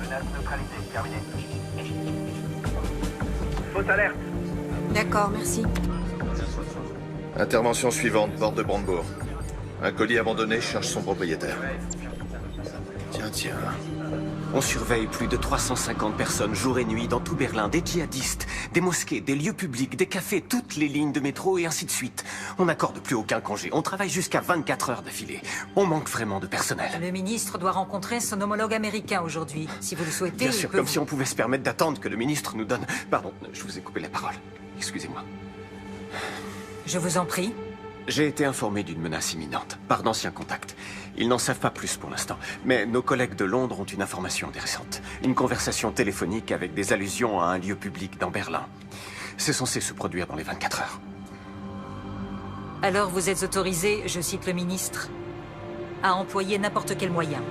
Menace neutralisée, terminé. Fausse alerte. D'accord, merci. Intervention suivante, porte de Brandebourg. Un colis abandonné cherche son propriétaire. Tiens. On surveille plus de 350 personnes jour et nuit dans tout Berlin, des djihadistes, des mosquées, des lieux publics, des cafés, toutes les lignes de métro et ainsi de suite. On n'accorde plus aucun congé, on travaille jusqu'à 24 heures d'affilée. On manque vraiment de personnel. Le ministre doit rencontrer son homologue américain aujourd'hui. Si vous le souhaitez, Bien sûr, comme si on pouvait se permettre d'attendre que le ministre nous donne... Pardon, je vous ai coupé la parole. Excusez-moi. Je vous en prie. J'ai été informé d'une menace imminente, par d'anciens contacts. Ils n'en savent pas plus pour l'instant, mais nos collègues de Londres ont une information intéressante. Une conversation téléphonique avec des allusions à un lieu public dans Berlin. C'est censé se produire dans les 24 heures. Alors vous êtes autorisé, je cite le ministre, à employer n'importe quel moyen.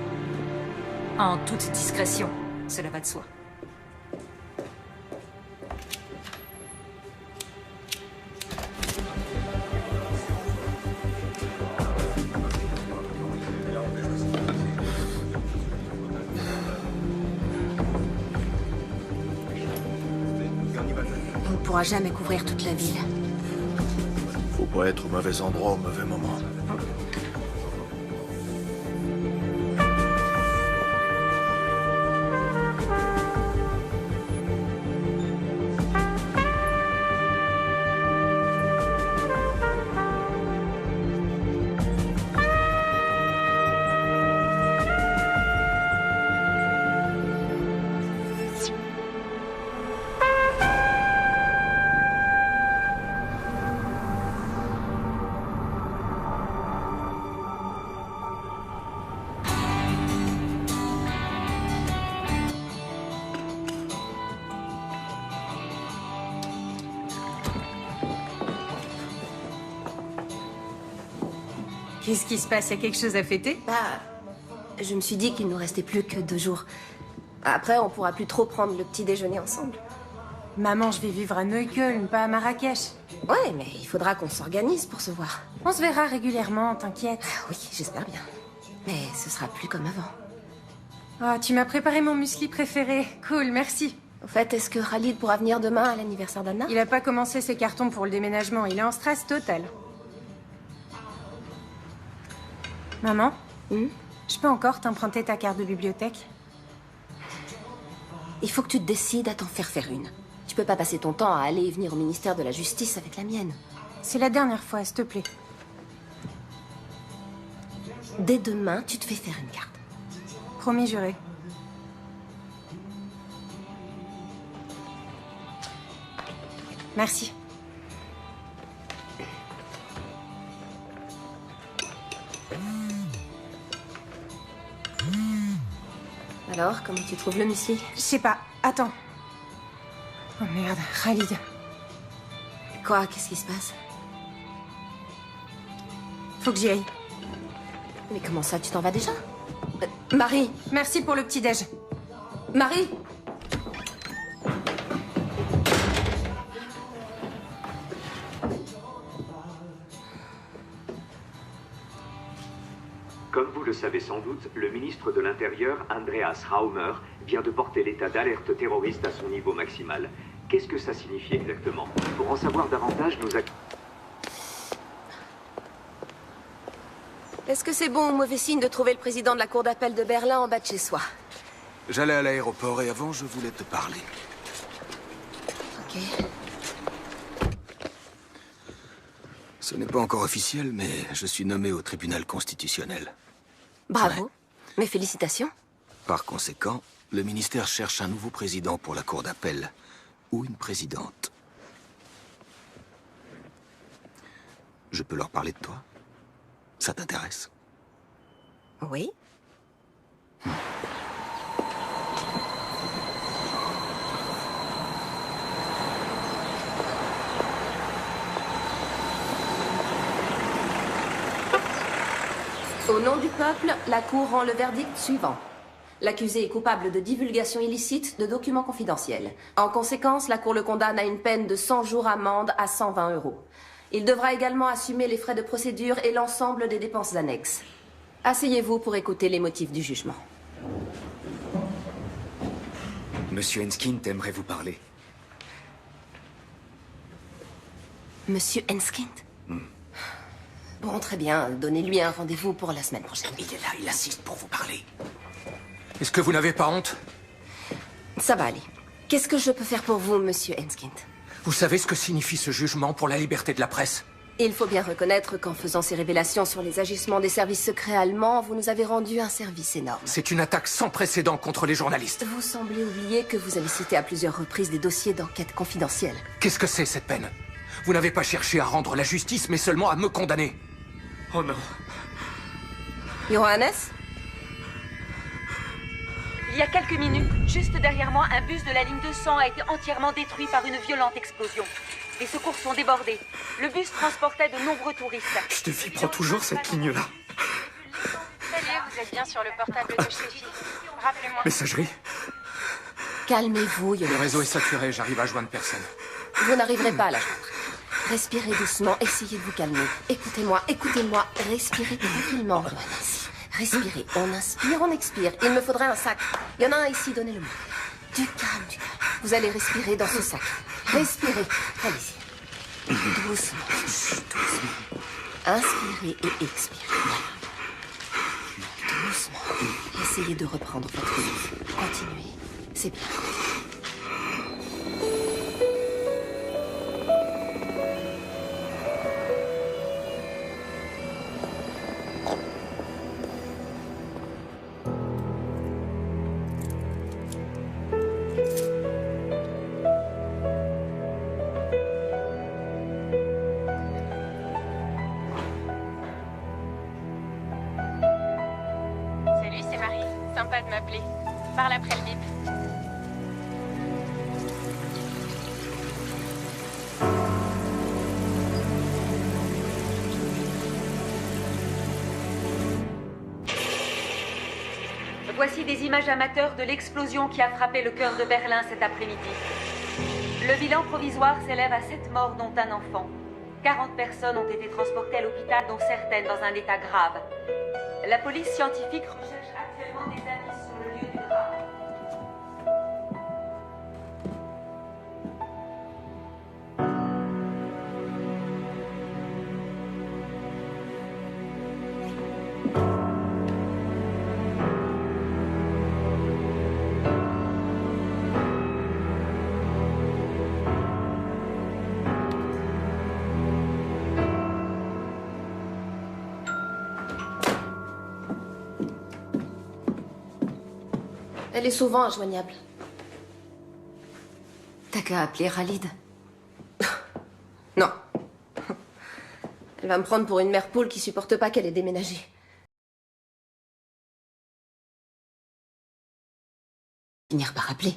En toute discrétion, cela va de soi. On ne pourra jamais couvrir toute la ville. Faut pas être au mauvais endroit au mauvais moment. Qu'est-ce qui se passe? Il y a quelque chose à fêter? Je me suis dit qu'il nous restait plus que 2 jours. Après, on pourra plus trop prendre le petit déjeuner ensemble. Maman, je vais vivre à Neukölln, pas à Marrakech. Ouais, mais il faudra qu'on s'organise pour se voir. On se verra régulièrement, t'inquiète. Oui, j'espère bien. Mais ce sera plus comme avant. Ah, tu m'as préparé mon muesli préféré. Cool, merci. Au fait, est-ce que Khalid pourra venir demain à l'anniversaire d'Anna? Il a pas commencé ses cartons pour le déménagement, il est en stress total. Maman, je peux encore t'emprunter ta carte de bibliothèque? Il faut que tu te décides à t'en faire une. Tu peux pas passer ton temps à aller et venir au ministère de la Justice avec la mienne. C'est la dernière fois, s'il te plaît. Dès demain, tu te fais faire une carte. Promis juré. Merci. Alors, comment tu trouves le muesli? Je sais pas. Attends. Oh merde, Khalid. Quoi? Qu'est-ce qui se passe? Faut que j'y aille. Mais comment ça, tu t'en vas déjà? Marie! Merci pour le petit-déj. Marie! Comme vous le savez sans doute, le ministre de l'Intérieur, Andreas Raumer, vient de porter l'état d'alerte terroriste à son niveau maximal. Qu'est-ce que ça signifie exactement? Pour en savoir davantage, nous avons... Est-ce que c'est bon ou mauvais signe de trouver le président de la cour d'appel de Berlin en bas de chez soi? J'allais à l'aéroport et avant, je voulais te parler. Ok. Ce n'est pas encore officiel, mais je suis nommé au tribunal constitutionnel. Bravo. Ouais. Mes félicitations. Par conséquent, le ministère cherche un nouveau président pour la cour d'appel. Ou une présidente. Je peux leur parler de toi? Ça t'intéresse? Oui. Au nom du peuple, la Cour rend le verdict suivant. L'accusé est coupable de divulgation illicite de documents confidentiels. En conséquence, la Cour le condamne à une peine de 100 jours amende à 120 €. Il devra également assumer les frais de procédure et l'ensemble des dépenses annexes. Asseyez-vous pour écouter les motifs du jugement. Monsieur Enskind aimerait vous parler. Monsieur Enskind? Bon, très bien. Donnez-lui un rendez-vous pour la semaine prochaine. Il est là, il assiste pour vous parler. Est-ce que vous n'avez pas honte? Ça va aller. Qu'est-ce que je peux faire pour vous, monsieur Enskind? Vous savez ce que signifie ce jugement pour la liberté de la presse? Il faut bien reconnaître qu'en faisant ces révélations sur les agissements des services secrets allemands, vous nous avez rendu un service énorme. C'est une attaque sans précédent contre les journalistes. Vous semblez oublier que vous avez cité à plusieurs reprises des dossiers d'enquête confidentielle. Qu'est-ce que c'est, cette peine? Vous n'avez pas cherché à rendre la justice, mais seulement à me condamner. Oh non. Johannes? Il y a quelques minutes, juste derrière moi, un bus de la ligne 200 a été entièrement détruit par une violente explosion. Les secours sont débordés. Le bus transportait de nombreux touristes. Je te vibre toujours cette ligne-là. Salut, vous êtes bien sur le portable de Chéfi. Rappelez-moi. Messagerie. Calmez-vous, Le Johannes. réseau est saturé, j'arrive à joindre personne. Vous n'arriverez pas à la joindre. Respirez doucement, essayez de vous calmer. Écoutez-moi, écoutez-moi. Respirez tranquillement, Johannes. Respirez. On inspire, on expire. Il me faudrait un sac. Il y en a un ici, donnez-le-moi. Du calme, du calme. Vous allez respirer dans ce sac. Respirez. Allez-y. Doucement. Doucement. Inspirez et expirez. Voilà. Doucement. Essayez de reprendre votre vie. Continuez. C'est bien. Salut, c'est Marie. Sympa de m'appeler. Parle après le bip. Voici des images amateurs de l'explosion qui a frappé le cœur de Berlin cet après-midi. Le bilan provisoire s'élève à 7 morts, dont un enfant. 40 personnes ont été transportées à l'hôpital, dont certaines dans un état grave. La police scientifique recherche actuellement des indices sur le lieu du drame. Elle est souvent injoignable. T'as qu'à appeler Khalid. Non. Elle va me prendre pour une mère poule qui supporte pas qu'elle ait déménagé. Finir par appeler.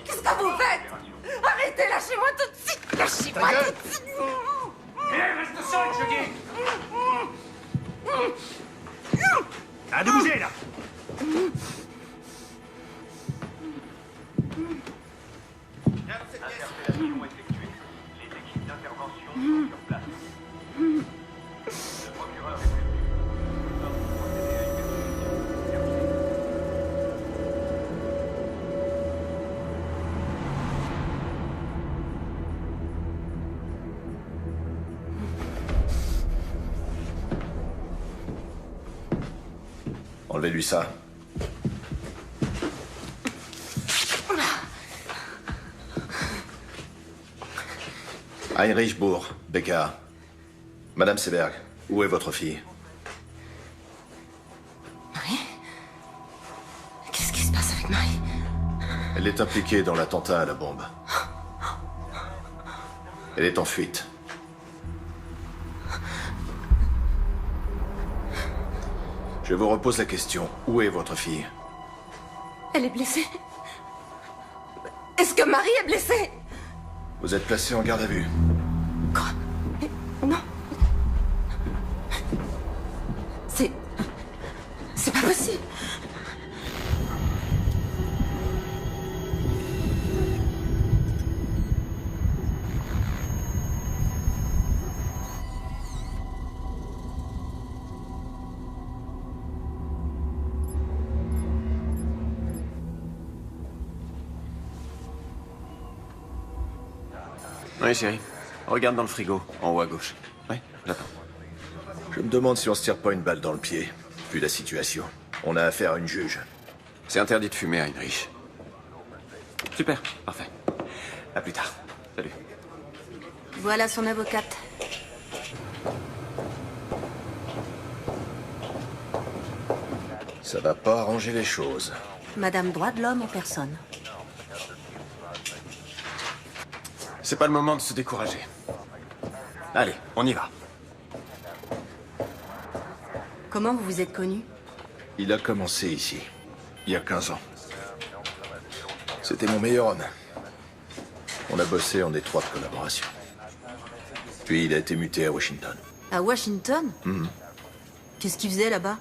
Qu'est-ce que vous faites? Arrêtez, lâchez-moi tout de suite. Lâchez-moi tout de suite. Reste seul, je dis. Arrête de bouger, là. Interpellations effectuées. Les équipes d'intervention sont sur place. Le procureur est prévenu. Nous allons procéder à une Enlevez-lui ça. Heinrich Bourg, BK. Madame Seberg, où est votre fille? Marie? Qu'est-ce qui se passe avec Marie? Elle est impliquée dans l'attentat à la bombe. Elle est en fuite. Je vous repose la question. Où est votre fille? Elle est blessée. Est-ce que Marie est blessée? Vous êtes placé en garde à vue. Quoi? Mais non. C'est pas possible. Oui, chérie. Regarde dans le frigo, en haut à gauche. Oui, j'attends. Je me demande si on se tire pas une balle dans le pied, vu la situation. On a affaire à une juge. C'est interdit de fumer, Heinrich. Super, parfait. À plus tard. Salut. Voilà son avocate. Ça va pas arranger les choses. Madame droit de l'homme en personne. C'est pas le moment de se décourager. Allez, on y va. Comment vous vous êtes connus? Il a commencé ici, il y a 15 ans. C'était mon meilleur homme. On a bossé en étroite collaboration. Puis il a été muté à Washington. À Washington? Qu'est-ce qu'il faisait là-bas?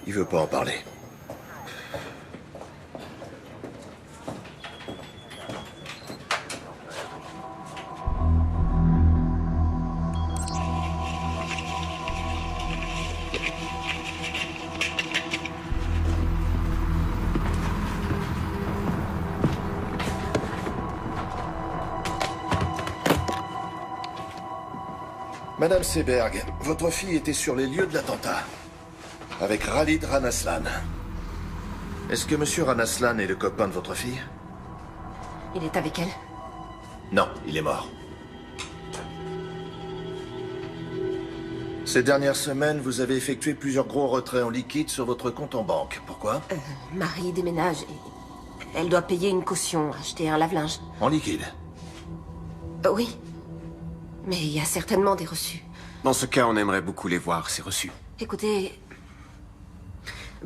Il veut pas en parler. Madame Seberg, votre fille était sur les lieux de l'attentat. Avec Khalid Ranaslan. Est-ce que Monsieur Ranaslan est le copain de votre fille? Il est avec elle? Non, il est mort. Ces dernières semaines, vous avez effectué plusieurs gros retraits en liquide sur votre compte en banque. Pourquoi? Marie déménage et elle doit payer une caution, acheter un lave-linge. En liquide? Oui. Mais il y a certainement des reçus. Dans ce cas, on aimerait beaucoup les voir, ces reçus. Écoutez...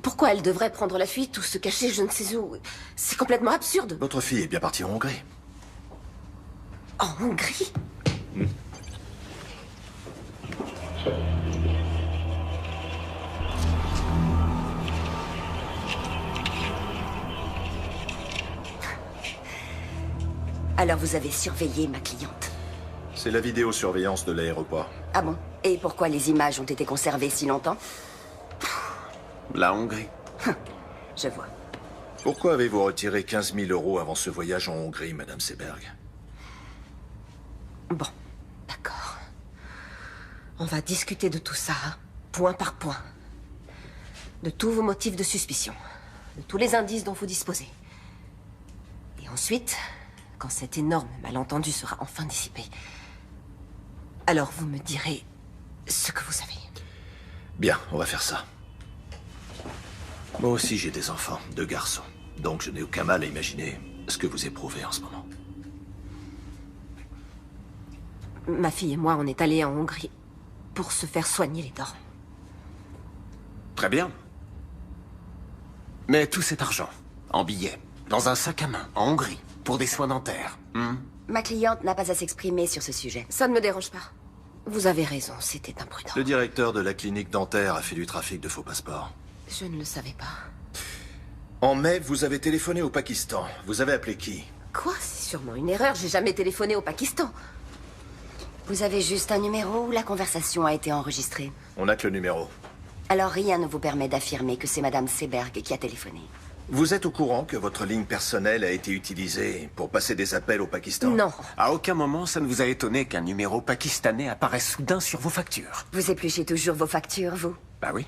Pourquoi elle devrait prendre la fuite ou se cacher je ne sais où? C'est complètement absurde. Votre fille est bien partie en Hongrie. En Hongrie? Alors vous avez surveillé ma cliente? C'est la vidéosurveillance de l'aéroport. Ah bon? Et pourquoi les images ont été conservées si longtemps? La Hongrie. Je vois. Pourquoi avez-vous retiré 15 000 € avant ce voyage en Hongrie, Madame Seberg? Bon, d'accord. On va discuter de tout ça, point par point. De tous vos motifs de suspicion. De tous les indices dont vous disposez. Et ensuite, quand cet énorme malentendu sera enfin dissipé, alors vous me direz ce que vous savez. Bien, on va faire ça. Moi aussi, j'ai des enfants, 2 garçons. Donc je n'ai aucun mal à imaginer ce que vous éprouvez en ce moment. Ma fille et moi, on est allés en Hongrie pour se faire soigner les dents. Très bien. Mais tout cet argent, en billets, dans un sac à main, en Hongrie, pour des soins dentaires. Ma cliente n'a pas à s'exprimer sur ce sujet. Ça ne me dérange pas. Vous avez raison, c'était imprudent. Le directeur de la clinique dentaire a fait du trafic de faux passeports. Je ne le savais pas. En mai, vous avez téléphoné au Pakistan. Vous avez appelé qui? Quoi? C'est sûrement une erreur. J'ai jamais téléphoné au Pakistan. Vous avez juste un numéro où la conversation a été enregistrée. On n'a que le numéro. Alors rien ne vous permet d'affirmer que c'est Madame Seberg qui a téléphoné. Vous êtes au courant que votre ligne personnelle a été utilisée pour passer des appels au Pakistan? Non. À aucun moment, ça ne vous a étonné qu'un numéro pakistanais apparaisse soudain sur vos factures? Vous épluchez toujours vos factures, vous? Bah oui.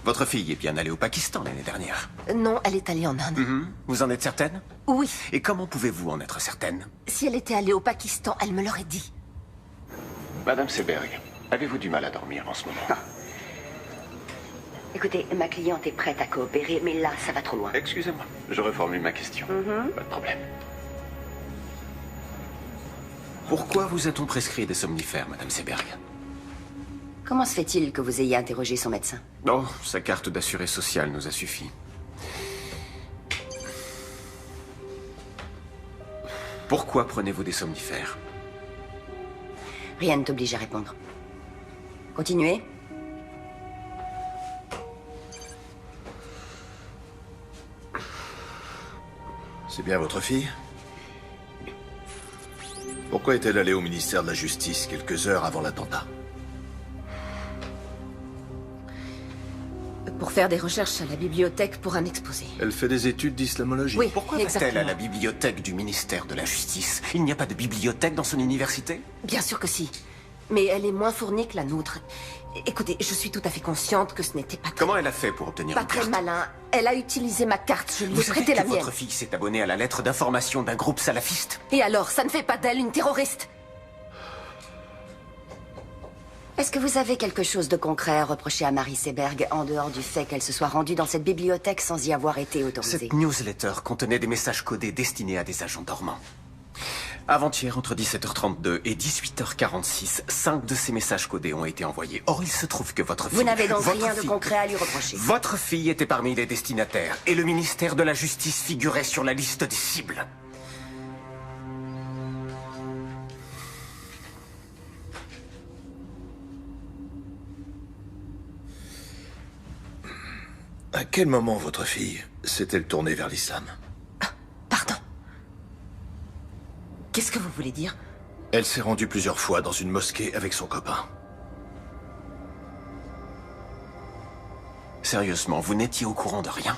Votre fille est bien allée au Pakistan l'année dernière. Non, elle est allée en Inde. Vous en êtes certaine? Oui. Et comment pouvez-vous en être certaine? Si elle était allée au Pakistan, elle me l'aurait dit. Madame Seberg, avez-vous du mal à dormir en ce moment? Écoutez, ma cliente est prête à coopérer, mais là, ça va trop loin. Excusez-moi, je reformule ma question. Pas de problème. Pourquoi vous a-t-on prescrit des somnifères, Madame Seberg? Comment se fait-il que vous ayez interrogé son médecin? Oh, sa carte d'assuré social nous a suffi. Pourquoi prenez-vous des somnifères? Rien ne t'oblige à répondre. Continuez. C'est bien votre fille? Pourquoi est-elle allée au ministère de la Justice quelques heures avant l'attentat? Pour faire des recherches à la bibliothèque pour un exposé. Elle fait des études d'islamologie. Oui, Pourquoi va-t-elle à la bibliothèque du ministère de la Justice? Il n'y a pas de bibliothèque dans son université? Bien sûr que si. Mais elle est moins fournie que la nôtre. Écoutez, je suis tout à fait consciente que ce n'était pas Comment elle a fait pour obtenir pas une très carte? malin. Elle a utilisé ma carte, je lui ai Vous savez prêté la que mienne. votre fille s'est abonnée à la lettre d'information d'un groupe salafiste? Et alors, ça ne fait pas d'elle une terroriste? Est-ce que vous avez quelque chose de concret à reprocher à Marie Seberg, en dehors du fait qu'elle se soit rendue dans cette bibliothèque sans y avoir été autorisée? Cette newsletter contenait des messages codés destinés à des agents dormants. Avant-hier, entre 17h32 et 18h46, 5 de ces messages codés ont été envoyés. Or, il se trouve que votre fille... Vous n'avez donc votre rien de fille- concret à lui reprocher? Votre fille était parmi les destinataires, et le ministère de la Justice figurait sur la liste des cibles. À quel moment votre fille s'est-elle tournée vers l'islam? Qu'est-ce que vous voulez dire? Elle s'est rendue plusieurs fois dans une mosquée avec son copain. Sérieusement, vous n'étiez au courant de rien?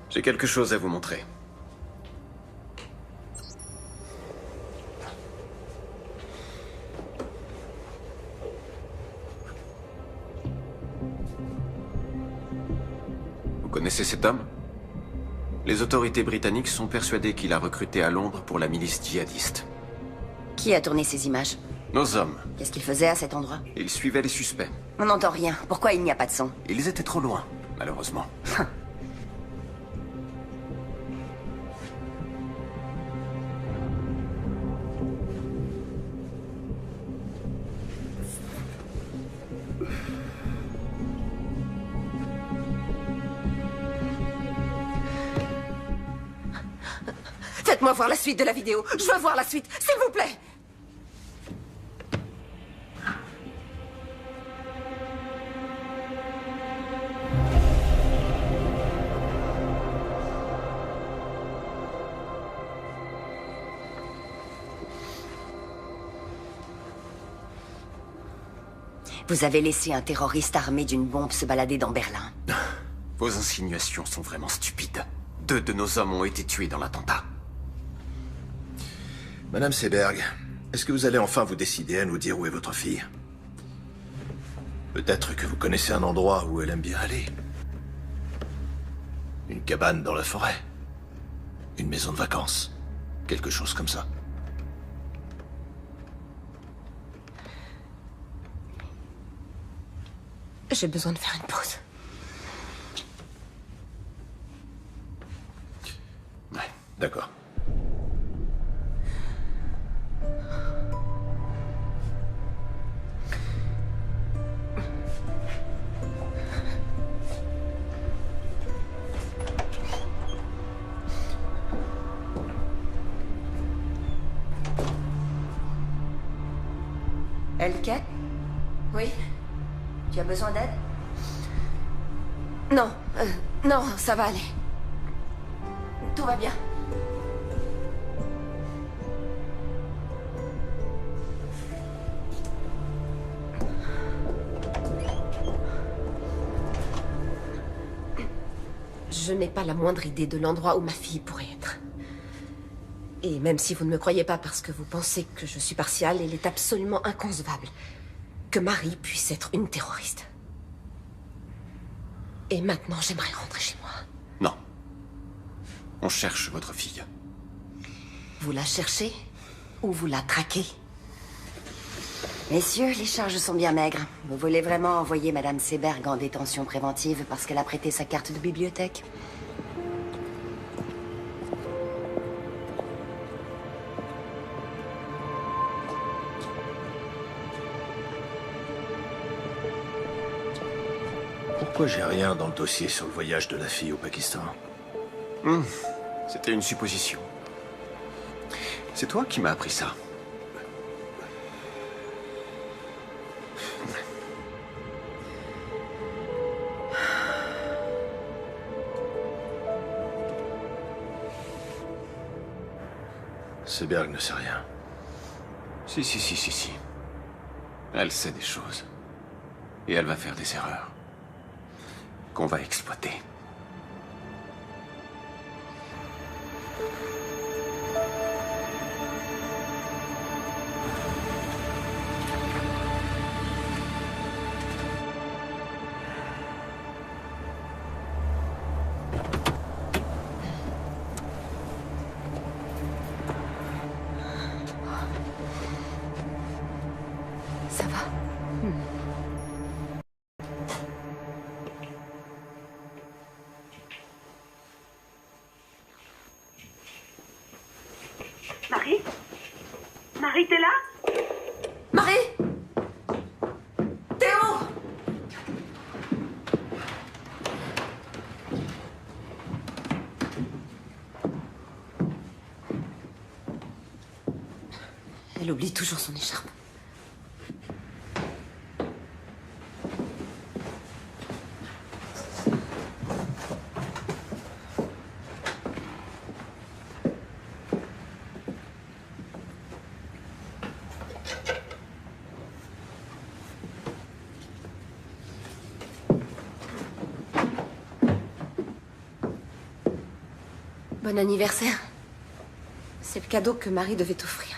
J'ai quelque chose à vous montrer. Vous connaissez cet homme? Les autorités britanniques sont persuadées qu'il a recruté à Londres pour la milice djihadiste. Qui a tourné ces images? Nos hommes. Qu'est-ce qu'il faisait à cet endroit? Ils suivaient les suspects. On n'entend rien. Pourquoi il n'y a pas de son? Ils étaient trop loin, malheureusement. Faites-moi voir la suite de la vidéo. Je veux voir la suite, s'il vous plaît. Vous avez laissé un terroriste armé d'une bombe se balader dans Berlin. Vos insinuations sont vraiment stupides. 2 de nos hommes ont été tués dans l'attentat. Madame Seberg, est-ce que vous allez enfin vous décider à nous dire où est votre fille? Peut-être que vous connaissez un endroit où elle aime bien aller. Une cabane dans la forêt. Une maison de vacances. Quelque chose comme ça. J'ai besoin de faire une pause. Ouais, d'accord. Elke? Oui? Tu as besoin d'aide? Non, non, ça va aller. Tout va bien. Je n'ai pas la moindre idée de l'endroit où ma fille pourrait être. Et même si vous ne me croyez pas parce que vous pensez que je suis partiale, il est absolument inconcevable que Marie puisse être une terroriste. Et maintenant, j'aimerais rentrer chez moi. Non. On cherche votre fille. Vous la cherchez ou vous la traquez? Messieurs, les charges sont bien maigres. Vous voulez vraiment envoyer Madame Seberg en détention préventive parce qu'elle a prêté sa carte de bibliothèque? Pourquoi j'ai rien dans le dossier sur le voyage de la fille au Pakistan? C'était une supposition. C'est toi qui m'as appris ça. Seberg ne sait rien. Si. Elle sait des choses. Et elle va faire des erreurs. Qu'on va exploiter. Ça va? Marie? Marie, t'es là? Marie! Théo! Elle oublie toujours son écharpe. Bon anniversaire. C'est le cadeau que Marie devait t'offrir.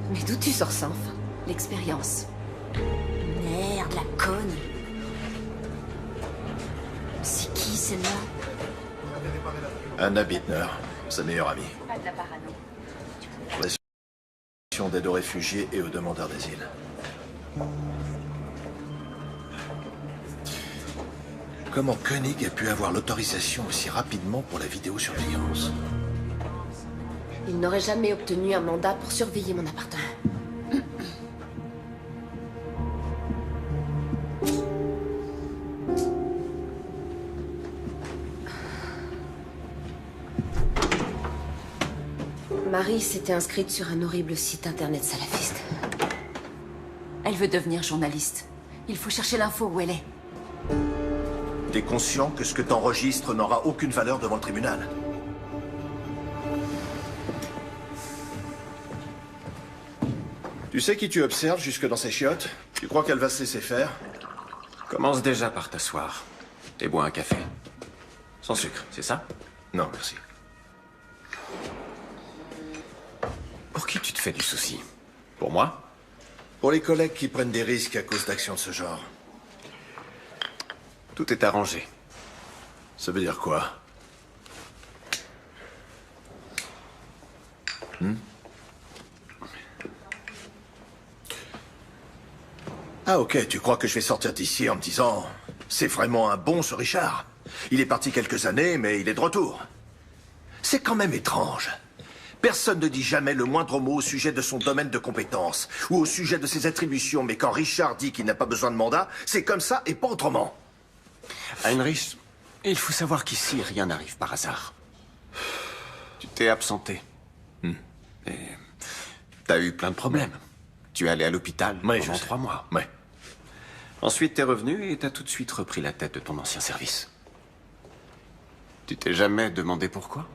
Mais d'où tu sors ça, enfin? L'expérience. Merde, la conne. C'est qui, celle-là? Anna Bittner, sa meilleure amie. Pas de la parano. L'association d'aide aux réfugiés et aux demandeurs d'asile. Comment Koenig a pu avoir l'autorisation aussi rapidement pour la vidéosurveillance? Il n'aurait jamais obtenu un mandat pour surveiller mon appartement. Marie s'était inscrite sur un horrible site internet salafiste. Elle veut devenir journaliste. Il faut chercher l'info où elle est. T'es conscient que ce que t'enregistres n'aura aucune valeur devant le tribunal? Tu sais qui tu observes jusque dans ses chiottes? Tu crois qu'elle va se laisser faire? Commence déjà par t'asseoir. Et bois un café. Sans sucre, c'est ça? Non, merci. Pour qui tu te fais du souci? Pour moi? Pour les collègues qui prennent des risques à cause d'actions de ce genre. Tout est arrangé. Ça veut dire quoi? Ah ok, tu crois que je vais sortir d'ici en me disant « C'est vraiment un bon ce Richard. Il est parti quelques années, mais il est de retour. » C'est quand même étrange. Personne ne dit jamais le moindre mot au sujet de son domaine de compétence ou au sujet de ses attributions, mais quand Richard dit qu'il n'a pas besoin de mandat, c'est comme ça et pas autrement. Heinrich, il faut savoir qu'ici, rien n'arrive par hasard. Tu t'es absenté. Et t'as eu plein de problèmes. Tu es allé à l'hôpital pendant 3 mois. Ouais. Ensuite, t'es revenu et t'as tout de suite repris la tête de ton ancien service. Tu t'es jamais demandé pourquoi?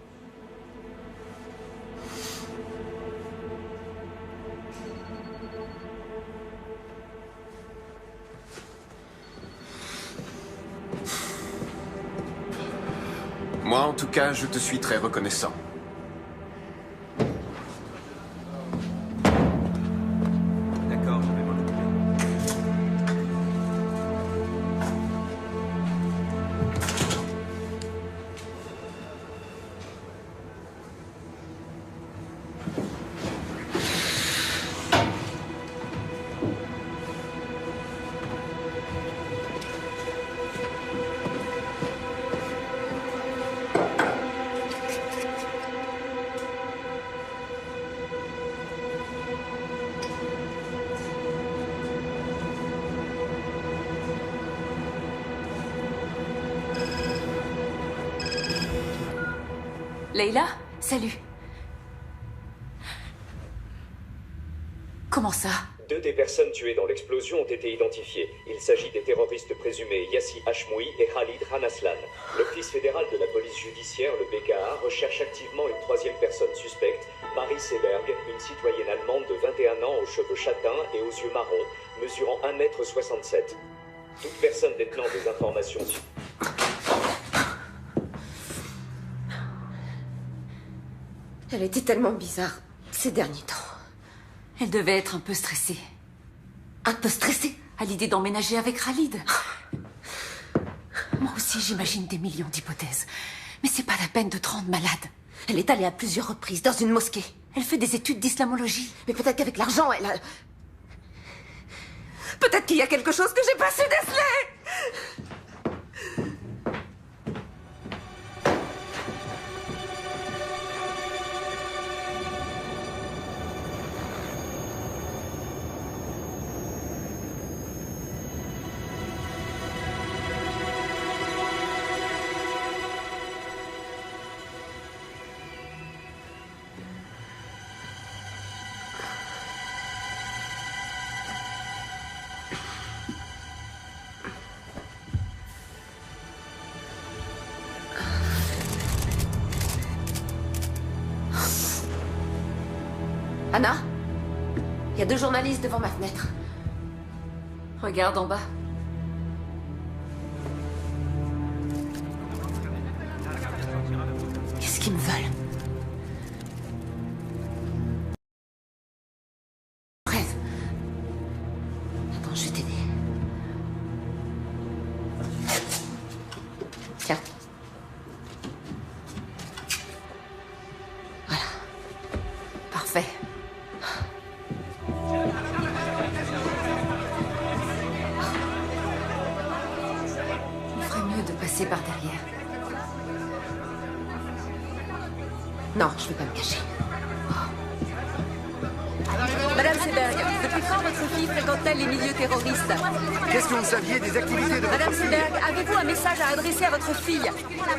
En tout cas, je te suis très reconnaissant. D'accord, je vais m'en occuper. Leila, salut. Comment ça? 2 des personnes tuées dans l'explosion ont été identifiées. Il s'agit des terroristes présumés Yassi Hashmoui et Khalid Ranaslan. L'Office fédéral de la police judiciaire, le BKA, recherche activement une 3e personne suspecte, Marie Seberg, une citoyenne allemande de 21 ans aux cheveux châtains et aux yeux marrons, mesurant 1,67 m. Toute personne détenant des informations... Elle était tellement bizarre ces derniers temps. Elle devait être un peu stressée. Un peu stressée? À l'idée d'emménager avec Khalid. Moi aussi, j'imagine des millions d'hypothèses. Mais c'est pas la peine de te rendre malade. Elle est allée à plusieurs reprises dans une mosquée. Elle fait des études d'islamologie. Mais peut-être qu'avec l'argent, elle a... Peut-être qu'il y a quelque chose que j'ai pas su déceler! Anna? Il y a 2 journalistes devant ma fenêtre. Regarde en bas. Qu'est-ce qu'ils me veulent? Rêve. Attends, je vais t'aider. Tiens. Voilà. Parfait. On ferait mieux de passer par derrière. Non, je vais pas me cacher. Madame Seberg, depuis quand votre fille fréquente-t-elle les milieux terroristes? Qu'est-ce que vous saviez des activités de Madame votre fille? Seberg, avez-vous un message à adresser à votre fille?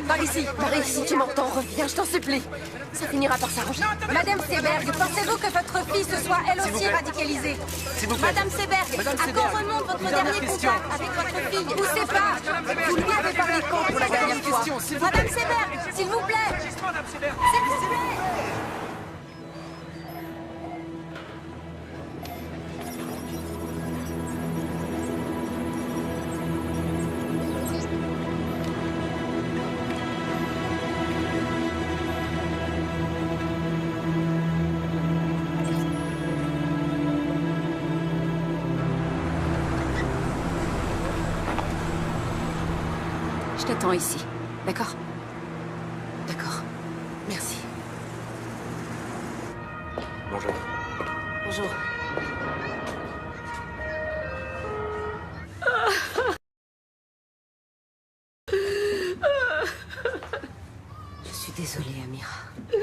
Par ici. Marie, si tu m'entends, reviens, je t'en supplie. Ça finira par s'arranger. Madame Seberg, pensez-vous que votre fille se soit elle aussi radicalisée? S'il vous plaît. Madame Seberg, à quand remonte votre dernier contact avec votre fille? Poussez pas. Vous lui avez parlé quand pour la dernière fois? Madame Seberg, s'il vous plaît. S'il vous plaît. Je t'attends ici. D'accord? D'accord. Merci. Bonjour. Bonjour. Je suis désolée, Amira. Je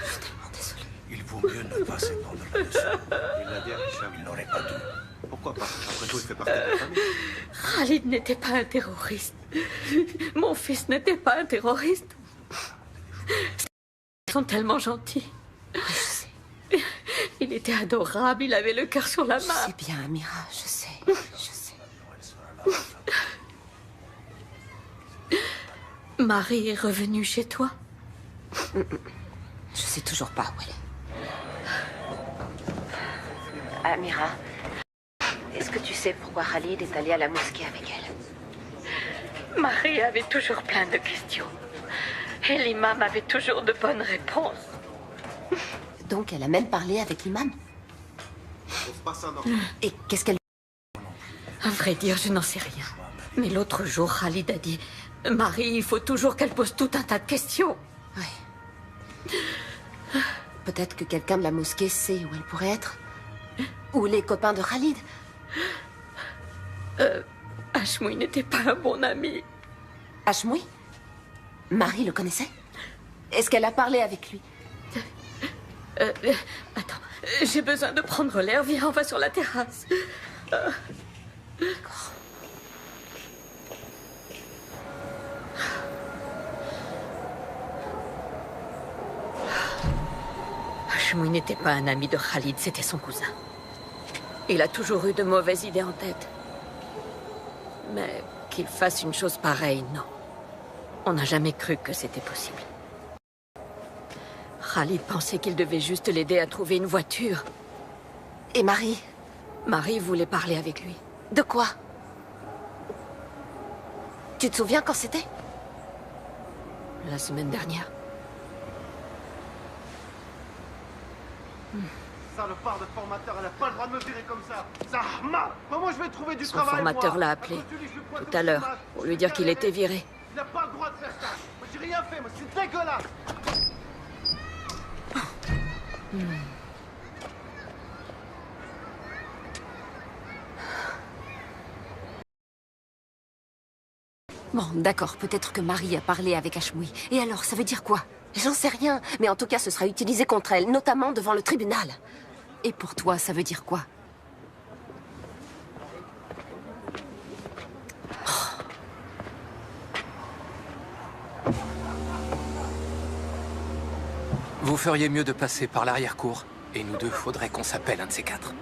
suis tellement désolée. Il vaut mieux ne pas s'épandre là-dessus. Il l'a dit à Hicham, il n'aurait pas dû. Pourquoi pas? Après tout, il fait partie de la famille. Khalid n'était pas un terroriste. Mon fils n'était pas un terroriste. Ils sont tellement gentils. Je sais. Il était adorable, il avait le cœur sur la main. Je sais bien, Amira, je sais. Je sais. Marie est revenue chez toi? Je sais toujours pas où elle est. Amira, est-ce que tu sais pourquoi Khalid est allé à la mosquée avec elle? Marie avait toujours plein de questions. Et l'imam avait toujours de bonnes réponses. Donc elle a même parlé avec l'imam. Et qu'est-ce qu'elle... À vrai dire, je n'en sais rien. Mais l'autre jour, Khalid a dit... Marie, il faut toujours qu'elle pose tout un tas de questions. Oui. Peut-être que quelqu'un de la mosquée sait où elle pourrait être. Ou les copains de Khalid. Hashmoui n'était pas un bon ami. Hashmoui? Marie le connaissait? Est-ce qu'elle a parlé avec lui? Attends, j'ai besoin de prendre l'air. Viens, on va sur la terrasse. D'accord. Hashmoui n'était pas un ami de Khalid, c'était son cousin. Il a toujours eu de mauvaises idées en tête. Mais qu'il fasse une chose pareille, non. On n'a jamais cru que c'était possible. Khalid pensait qu'il devait juste l'aider à trouver une voiture. Et Marie? Marie voulait parler avec lui. De quoi? Tu te souviens quand c'était? La semaine dernière. Salopard de formateur, elle a pas le droit de me virer comme ça. Zahma! Comment je vais trouver du Son travail, formateur moi? l'a appelé tout à l'heure pour lui dire qu'il était viré. Il n'a pas le droit de faire ça. Moi, j'ai rien fait, moi, c'est dégueulasse. Bon, d'accord, peut-être que Marie a parlé avec Hashmoui. Et alors, ça veut dire quoi? J'en sais rien, mais en tout cas, ce sera utilisé contre elle, notamment devant le tribunal. Et pour toi, ça veut dire quoi? Vous feriez mieux de passer par l'arrière-cour. Et nous deux, faudrait qu'on s'appelle un de ces quatre.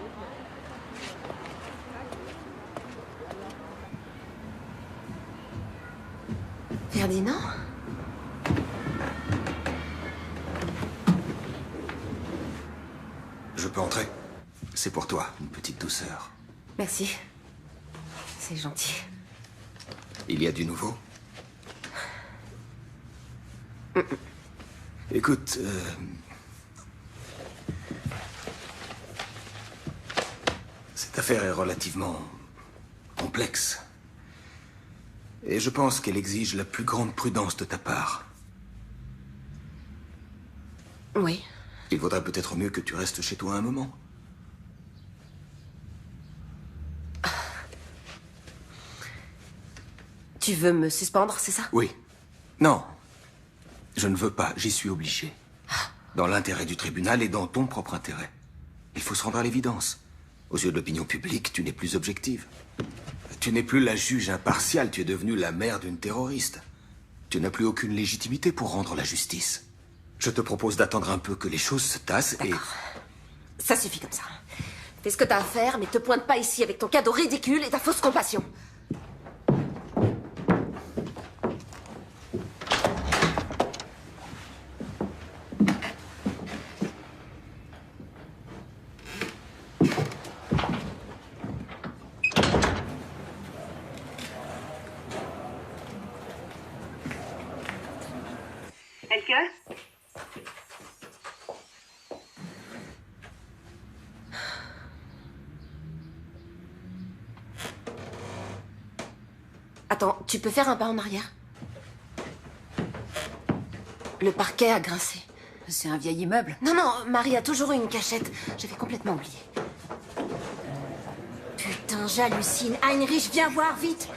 Ferdinand? Je peux entrer? C'est pour toi, une petite douceur. Merci. C'est gentil. Il y a du nouveau? Écoute, cette affaire est relativement complexe. Et je pense qu'elle exige la plus grande prudence de ta part. Oui. Il vaudrait peut-être mieux que tu restes chez toi un moment. Tu veux me suspendre, c'est ça? Oui. Non. Je ne veux pas, j'y suis obligé. Dans l'intérêt du tribunal et dans ton propre intérêt. Il faut se rendre à l'évidence. Aux yeux de l'opinion publique, tu n'es plus objective. Tu n'es plus la juge impartiale, tu es devenue la mère d'une terroriste. Tu n'as plus aucune légitimité pour rendre la justice. Je te propose d'attendre un peu que les choses se tassent et... Ça suffit comme ça. Fais ce que t'as à faire, mais te pointe pas ici avec ton cadeau ridicule et ta fausse compassion. Attends, tu peux faire un pas en arrière? Le parquet a grincé. C'est un vieil immeuble. Non, non, Marie a toujours eu une cachette. J'avais complètement oublié. Putain, j'hallucine. Heinrich, viens voir, vite.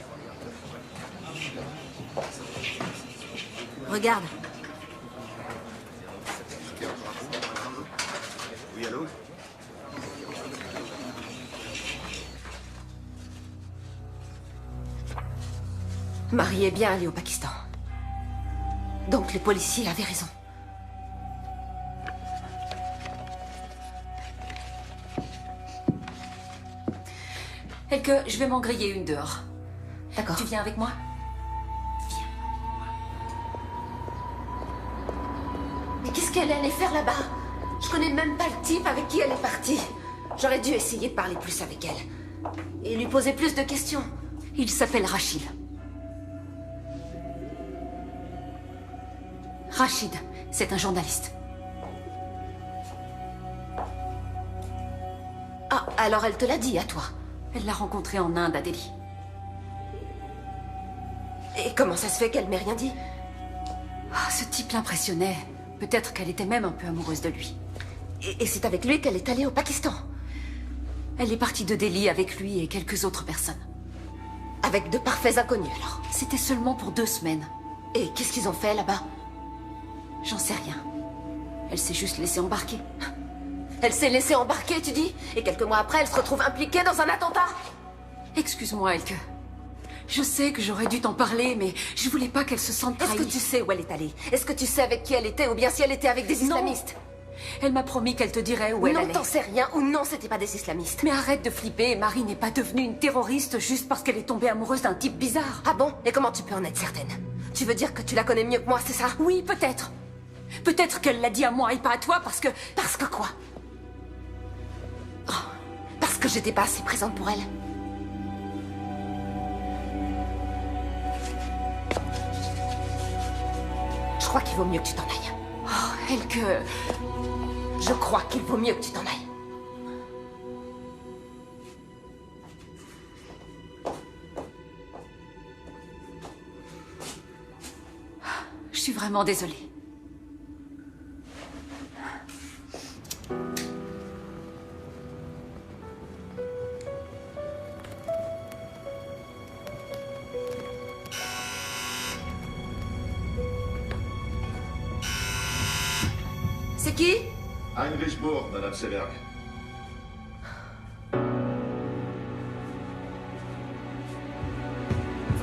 Regarde. Oui, allô? Marie est bien allée au Pakistan. Donc les policiers avaient raison. Elke, je vais m'en griller une dehors. D'accord. Tu viens avec moi? Mais qu'est-ce qu'elle allait faire là-bas? Je connais même pas le type avec qui elle est partie. J'aurais dû essayer de parler plus avec elle. Et lui poser plus de questions. Il s'appelle Rachid. Rachid, c'est un journaliste. Ah, alors elle te l'a dit à toi? Elle l'a rencontré en Inde, à Delhi. Et comment ça se fait qu'elle m'ait rien dit? Ah, ce type l'impressionnait. Peut-être qu'elle était même un peu amoureuse de lui. Et c'est avec lui qu'elle est allée au Pakistan? Elle est partie de Delhi avec lui et quelques autres personnes. Avec de parfaits inconnus, alors? C'était seulement pour 2 semaines. Et qu'est-ce qu'ils ont fait, là-bas? J'en sais rien. Elle s'est juste laissée embarquer. Elle s'est laissée embarquer, tu dis? Et quelques mois après, elle se retrouve impliquée dans un attentat? Excuse-moi, Elke. Je sais que j'aurais dû t'en parler, mais je voulais pas qu'elle se sente trahie. Est-ce que tu sais où elle est allée? Est-ce que tu sais avec qui elle était, ou bien si elle était avec des islamistes? Elle m'a promis qu'elle te dirait où elle allait. Non, t'en sais rien, ou non, c'était pas des islamistes. Mais arrête de flipper, Marie n'est pas devenue une terroriste juste parce qu'elle est tombée amoureuse d'un type bizarre. Ah bon? Et comment tu peux en être certaine? Tu veux dire que tu la connais mieux que moi, c'est ça? Oui, peut-être. Peut-être qu'elle l'a dit à moi et pas à toi parce que... Parce que quoi? Oh, parce que j'étais pas assez présente pour elle. Je crois qu'il vaut mieux que tu t'en ailles. Oh, Elke... Je crois qu'il vaut mieux que tu t'en ailles. Je suis vraiment désolée. C'est qui? Heinrich Bohr, Madame Seberg. Vous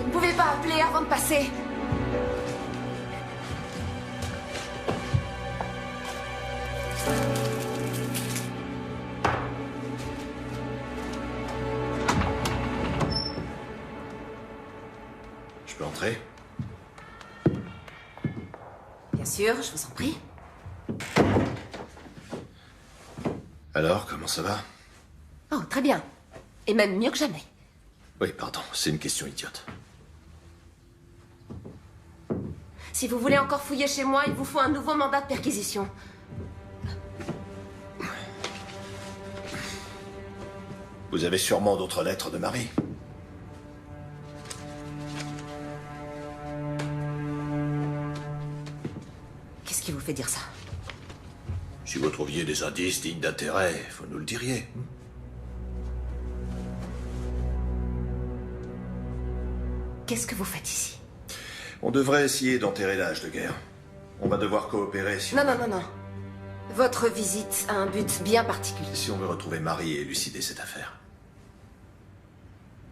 ne pouvez pas appeler avant de passer. Je peux entrer? Bien sûr, je vous en prie. Alors, comment ça va? Oh, très bien. Et même mieux que jamais. Oui, pardon, c'est une question idiote. Si vous voulez encore fouiller chez moi, il vous faut un nouveau mandat de perquisition. Vous avez sûrement d'autres lettres de Marie. Qu'est-ce qui vous fait dire ça? Si vous trouviez des indices dignes d'intérêt, vous nous le diriez. Qu'est-ce que vous faites ici? On devrait essayer d'enterrer l'âge de guerre. On va devoir coopérer si Non, non, non, non. Votre visite a un but bien particulier. Si on veut retrouver Marie et élucider cette affaire.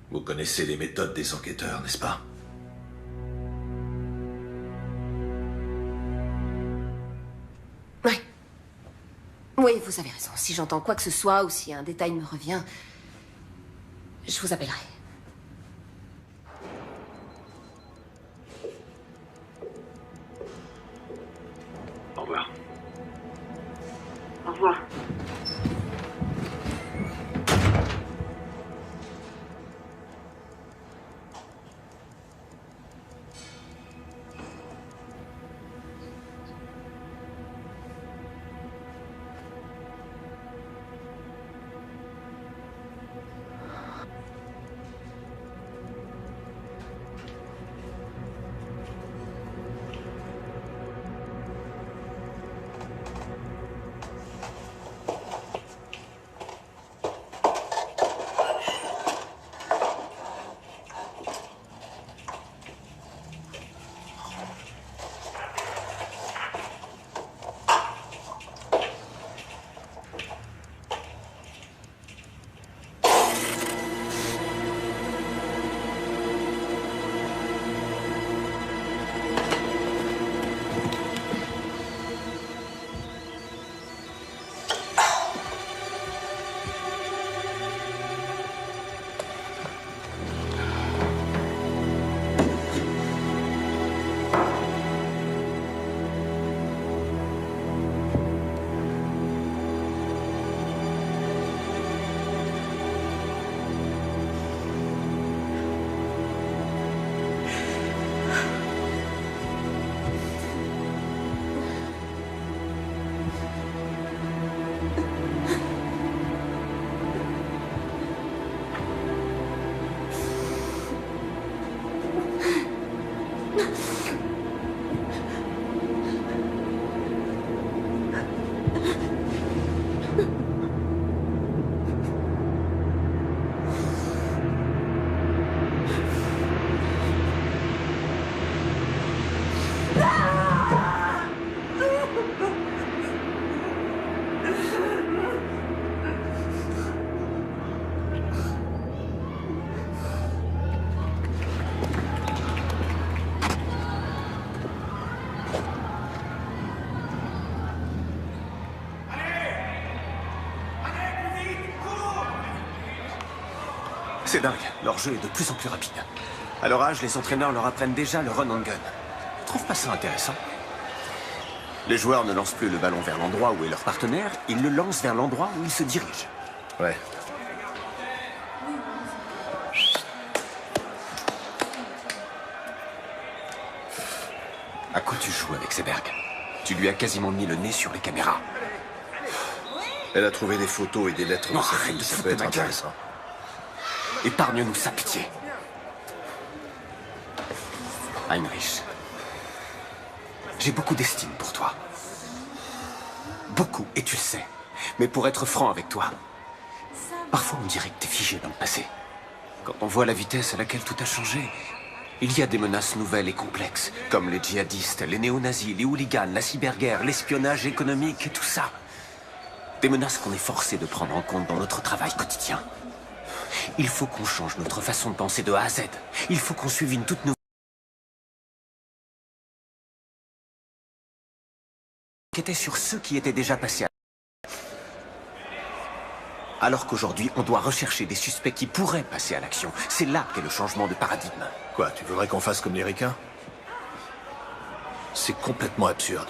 Vous connaissez les méthodes des enquêteurs, n'est-ce pas? Oui. Oui, vous avez raison. Si j'entends quoi que ce soit ou si un détail me revient, je vous appellerai. Au revoir. Au revoir. C'est dingue, leur jeu est de plus en plus rapide. À leur âge, les entraîneurs leur apprennent déjà le run and gun. Tu trouves pas ça intéressant? Les joueurs ne lancent plus le ballon vers l'endroit où est leur partenaire, ils le lancent vers l'endroit où ils se dirigent. Ouais. À quoi tu joues avec Seberg? Tu lui as quasiment mis le nez sur les caméras. Elle a trouvé des photos et des lettres de sa arrête fille, de ça foutre peut de être ma gueule. intéressant. Épargne-nous sa pitié. Heinrich, j'ai beaucoup d'estime pour toi. Beaucoup, et tu le sais. Mais pour être franc avec toi, parfois on dirait que t'es figé dans le passé. Quand on voit la vitesse à laquelle tout a changé, il y a des menaces nouvelles et complexes, comme les djihadistes, les néo-nazis, les hooligans, la cyberguerre, l'espionnage économique et tout ça. Des menaces qu'on est forcé de prendre en compte dans notre travail quotidien. Il faut qu'on change notre façon de penser de A à Z. Il faut qu'on suive une toute nouvelle... qui était sur ceux qui étaient déjà passés à... Alors qu'aujourd'hui, on doit rechercher des suspects qui pourraient passer à l'action. C'est là qu'est le changement de paradigme. Quoi, tu voudrais qu'on fasse comme les ricains? C'est complètement absurde.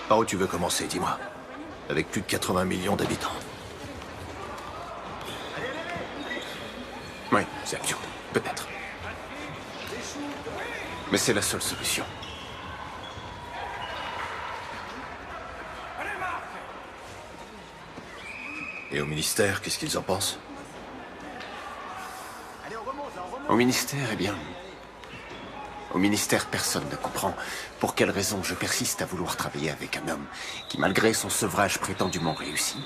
Par où tu veux commencer, dis-moi? Avec plus de 80 millions d'habitants. Oui, c'est absurde. Peut-être. Mais c'est la seule solution. Et au ministère, qu'est-ce qu'ils en pensent? Au ministère, eh bien... Au ministère, personne ne comprend pour quelle raison je persiste à vouloir travailler avec un homme qui, malgré son sevrage prétendument réussi,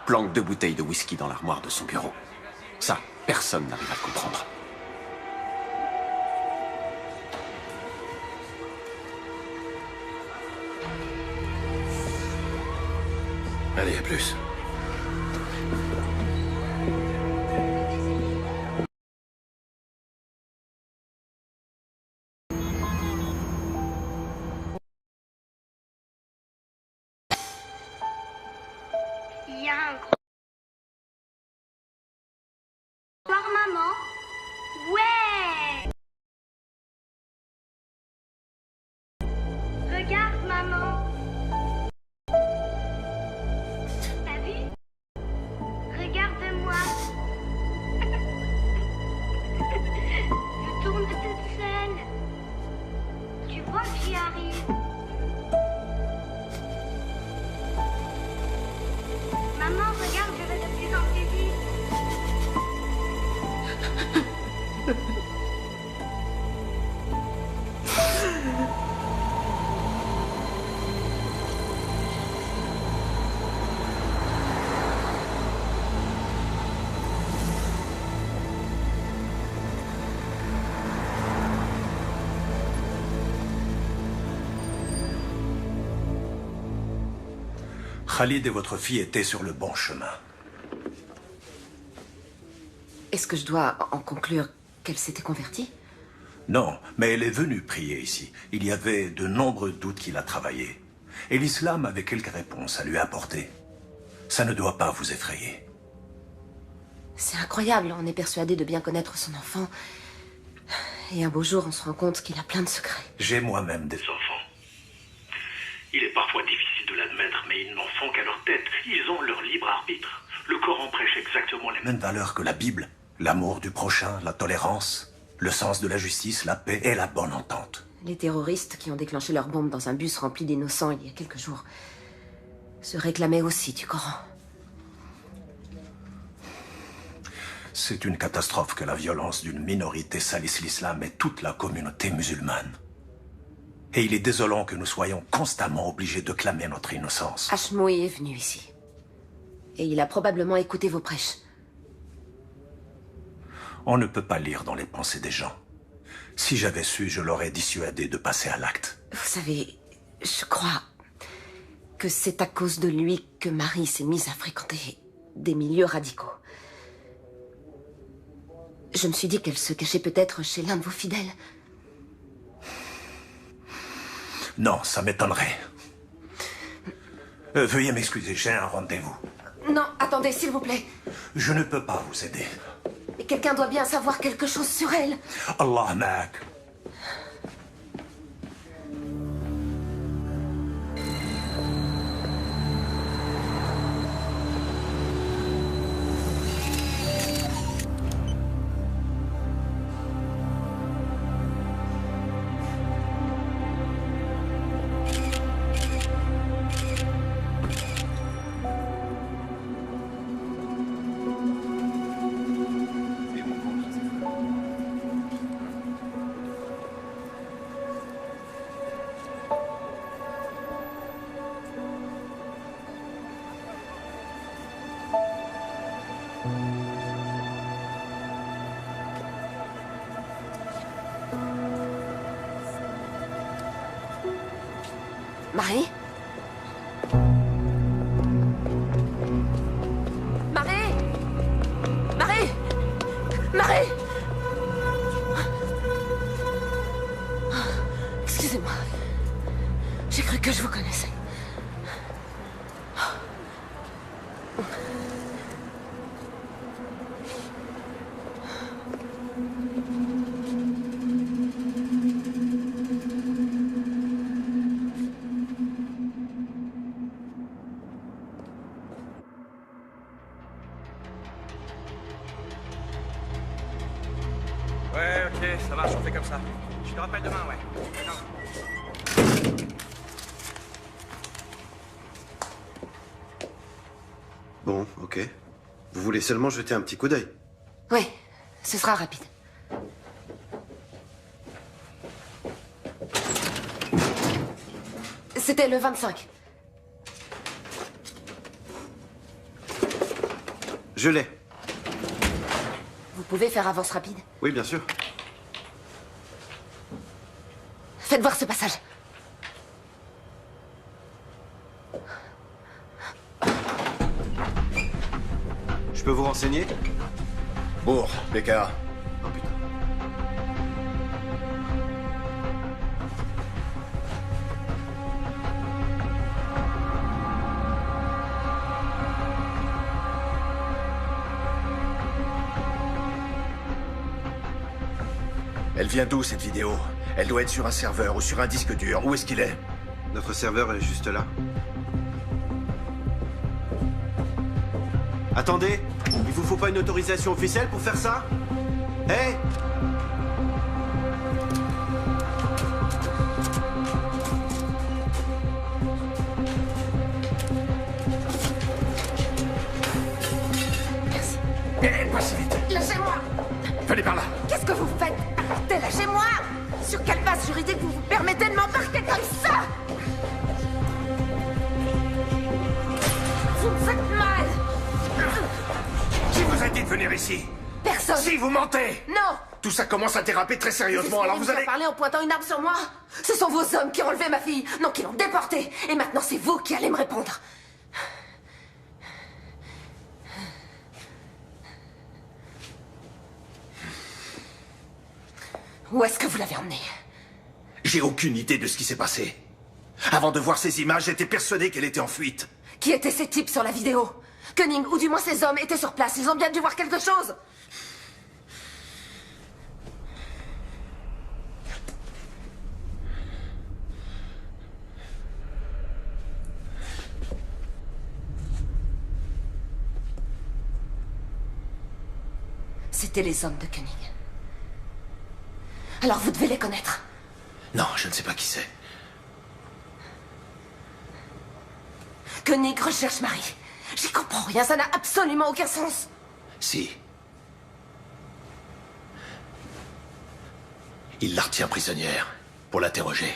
planque 2 bouteilles de whisky dans l'armoire de son bureau. Ça, personne n'arrive à le comprendre. Allez, à plus. Il y a un gros... Voir maman? Ouais! Regarde maman! T'as vu? Regarde-moi! Je tourne toute seule. Tu vois que j'y arrive? Maman, regarde, je vais de plus en plus vite. Khalid et votre fille étaient sur le bon chemin. Est-ce que je dois en conclure qu'elle s'était convertie? Non, mais elle est venue prier ici. Il y avait de nombreux doutes qu'il a travaillé. Et l'islam avait quelques réponses à lui apporter. Ça ne doit pas vous effrayer. C'est incroyable, on est persuadé de bien connaître son enfant. Et un beau jour, on se rend compte qu'il a plein de secrets. J'ai moi-même des enfants. Il est parfois difficile de l'admettre, mais ils n'en font qu'à leur tête. Ils ont leur libre arbitre. Le Coran prêche exactement les mêmes valeurs que la Bible. L'amour du prochain, la tolérance, le sens de la justice, la paix et la bonne entente. Les terroristes qui ont déclenché leur bombe dans un bus rempli d'innocents il y a quelques jours se réclamaient aussi du Coran. C'est une catastrophe que la violence d'une minorité salisse l'islam et toute la communauté musulmane. Et il est désolant que nous soyons constamment obligés de clamer notre innocence. Hashmoui est venu ici. Et il a probablement écouté vos prêches. On ne peut pas lire dans les pensées des gens. Si j'avais su, je l'aurais dissuadé de passer à l'acte. Vous savez, je crois que c'est à cause de lui que Marie s'est mise à fréquenter des milieux radicaux. Je me suis dit qu'elle se cachait peut-être chez l'un de vos fidèles. Non, ça m'étonnerait. Veuillez m'excuser, j'ai un rendez-vous. Non, attendez, s'il vous plaît. Je ne peux pas vous aider. Mais Quelqu'un doit bien savoir quelque chose sur elle. Allah معك. Marie? Marie? Marie? Marie? Excusez-moi. J'ai cru que je vous connaissais. Ouais, ok, ça marche, on fait comme ça. Je te rappelle demain, ouais. D'accord. Bon, ok. Vous voulez seulement jeter un petit coup d'œil? Oui, ce sera rapide. C'était le 25. Je l'ai. Vous pouvez faire avance rapide? Oui, bien sûr. Faites voir ce passage. Je peux vous renseigner? Bourg, BKA. Oh putain. Elle vient d'où, cette vidéo? Elle doit être sur un serveur ou sur un disque dur. Où est-ce qu'il est? Notre serveur est juste là. Attendez, il vous faut pas une autorisation officielle pour faire ça? Hé! Merci. Pas si vite. Lâchez-moi! Venez par là. Qu'est-ce que vous faites? Arrêtez, lâchez-moi! Sur quelle base juridique vous vous permettez de m'embarquer comme ça? Vous me faites mal! Qui vous a dit de venir ici? Personne! Si, vous mentez! Non! Tout ça commence à déraper très sérieusement, alors vous allez... parler en pointant une arme sur moi? Ce sont vos hommes qui ont enlevé ma fille, non, qui l'ont déportée. Et maintenant, c'est vous qui allez me répondre. Où est-ce que vous l'avez emmenée? J'ai aucune idée de ce qui s'est passé. Avant de voir ces images, j'étais persuadé qu'elle était en fuite. Qui étaient ces types sur la vidéo? Koenig, ou du moins ces hommes, étaient sur place. Ils ont bien dû voir quelque chose. C'étaient les hommes de Koenig. Alors vous devez les connaître. Non, je ne sais pas qui c'est. Koenig recherche Marie. J'y comprends rien, ça n'a absolument aucun sens. Si. Il la retient prisonnière pour l'interroger.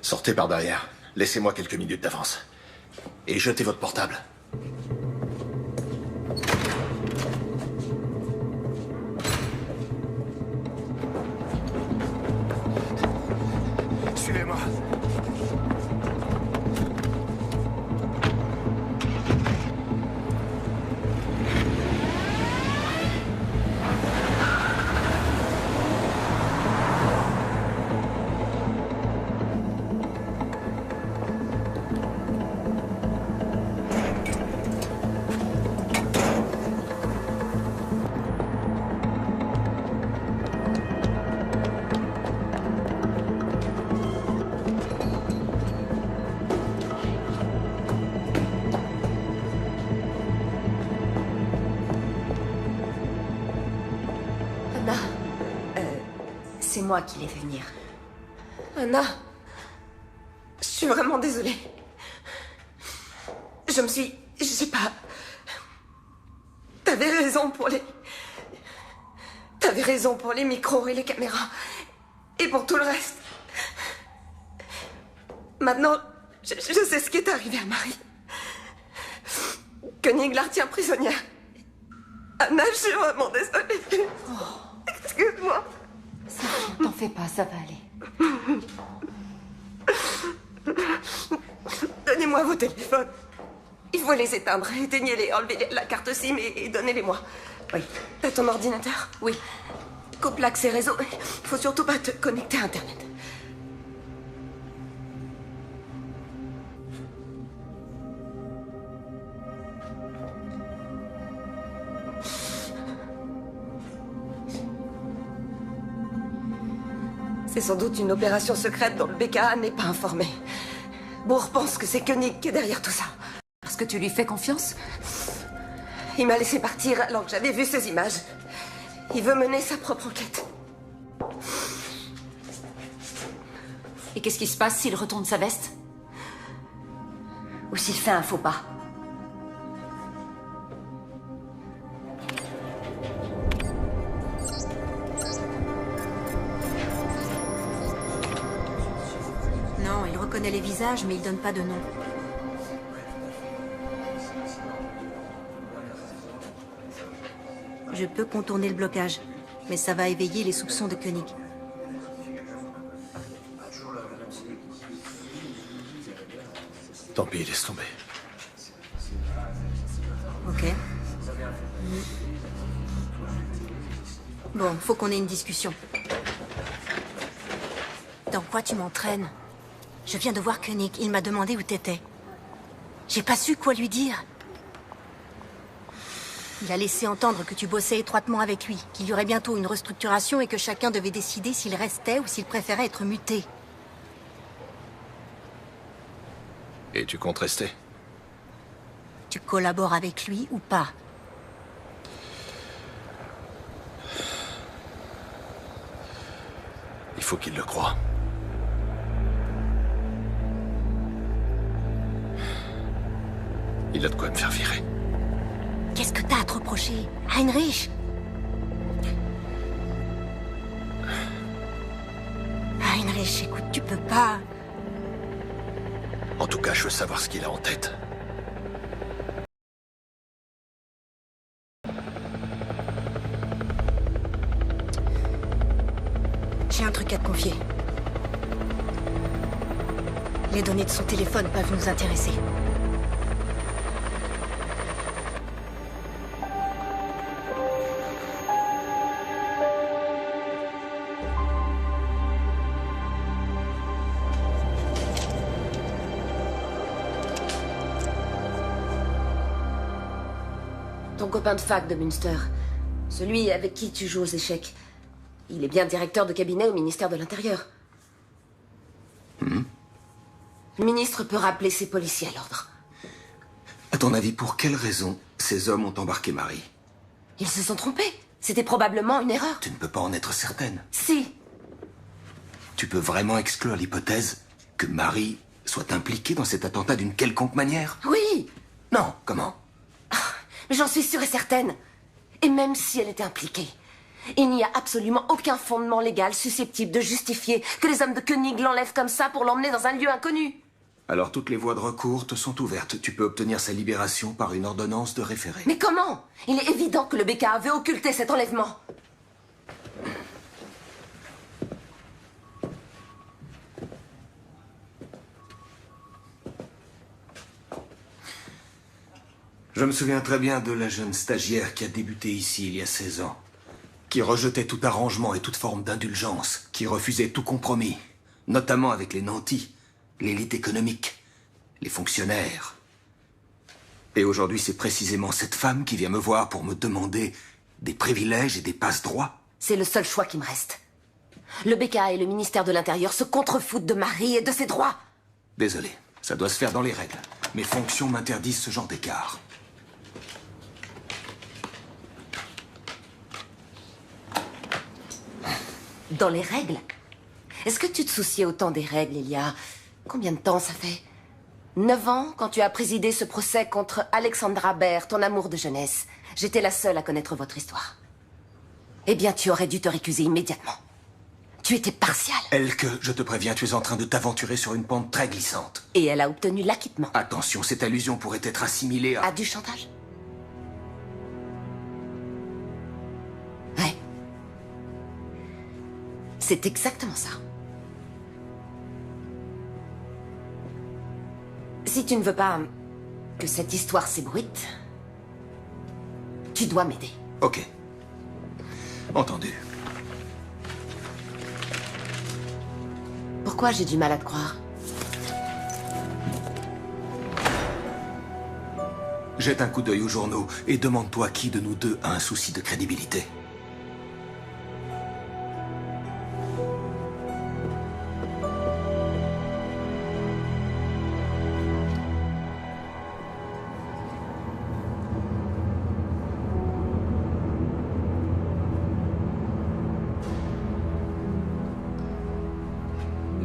Sortez par derrière. Laissez-moi quelques minutes d'avance. Et jetez votre portable. Suivez-moi. C'est moi qui l'ai fait venir. Anna, je suis vraiment désolée. Je sais pas... T'avais raison pour les micros et les caméras. Et pour tout le reste. Maintenant, je sais ce qui est arrivé à Marie. Koenig la retient prisonnière. Anna, je suis vraiment désolée. Excuse-moi. T'en fais pas, ça va aller. Donnez-moi vos téléphones. Il faut les éteindre. Éteignez-les, enlevez la carte SIM et donnez-les-moi. Oui. T'as ton ordinateur? Oui. Coupe l'accès réseau. Faut surtout pas te connecter à Internet. C'est sans doute une opération secrète dont le BKA n'est pas informé. Bourg pense que c'est Koenig qui est derrière tout ça. Parce que tu lui fais confiance? Il m'a laissé partir alors que j'avais vu ces images. Il veut mener sa propre enquête. Et qu'est-ce qui se passe s'il retourne sa veste? Ou s'il fait un faux pas. Non, il reconnaît les visages, mais il donne pas de nom. Je peux contourner le blocage, mais ça va éveiller les soupçons de Koenig. Tant pis, laisse tomber. Ok. Bon, faut qu'on ait une discussion. Dans quoi tu m'entraînes? Je viens de voir Koenig, il m'a demandé où t'étais. J'ai pas su quoi lui dire. Il a laissé entendre que tu bossais étroitement avec lui, qu'il y aurait bientôt une restructuration et que chacun devait décider s'il restait ou s'il préférait être muté. Et tu comptes rester? Tu collabores avec lui ou pas? Il faut qu'il le croie. Il a de quoi me faire virer. Qu'est-ce que t'as à te reprocher, Heinrich? Heinrich, écoute, tu peux pas... En tout cas, je veux savoir ce qu'il a en tête. J'ai un truc à te confier. Les données de son téléphone peuvent nous intéresser. Ton copain de fac de Münster. Celui avec qui tu joues aux échecs. Il est bien directeur de cabinet au ministère de l'Intérieur. Le ministre peut rappeler ses policiers à l'ordre. À ton avis, pour quelle raison ces hommes ont embarqué Marie? Ils se sont trompés. C'était probablement une erreur. Tu ne peux pas en être certaine. Si. Tu peux vraiment exclure l'hypothèse que Marie soit impliquée dans cet attentat d'une quelconque manière? Oui. Non, comment? Mais j'en suis sûre et certaine. Et même si elle était impliquée, il n'y a absolument aucun fondement légal susceptible de justifier que les hommes de Koenig l'enlèvent comme ça pour l'emmener dans un lieu inconnu. Alors toutes les voies de recours te sont ouvertes. Tu peux obtenir sa libération par une ordonnance de référé. Mais comment? Il est évident que le BKA veut occulter cet enlèvement. Je me souviens très bien de la jeune stagiaire qui a débuté ici il y a 16 ans. Qui rejetait tout arrangement et toute forme d'indulgence. Qui refusait tout compromis. Notamment avec les nantis, l'élite économique, les fonctionnaires. Et aujourd'hui, c'est précisément cette femme qui vient me voir pour me demander des privilèges et des passe-droits. C'est le seul choix qui me reste. Le BKA et le ministère de l'Intérieur se contrefoutent de Marie et de ses droits. Désolé, ça doit se faire dans les règles. Mes fonctions m'interdisent ce genre d'écart. Dans les règles? Est-ce que tu te souciais autant des règles, il y a... Combien de temps ça fait? 9 ans, quand tu as présidé ce procès contre Alexandra Baer, ton amour de jeunesse. J'étais la seule à connaître votre histoire. Eh bien, tu aurais dû te récuser immédiatement. Tu étais partial. Elke, je te préviens, tu es en train de t'aventurer sur une pente très glissante. Et elle a obtenu l'acquittement. Attention, cette allusion pourrait être assimilée à... À du chantage? Ouais. C'est exactement ça. Si tu ne veux pas que cette histoire s'ébruite, tu dois m'aider. Ok. Entendu. Pourquoi j'ai du mal à te croire? Jette un coup d'œil aux journaux et demande-toi qui de nous deux a un souci de crédibilité.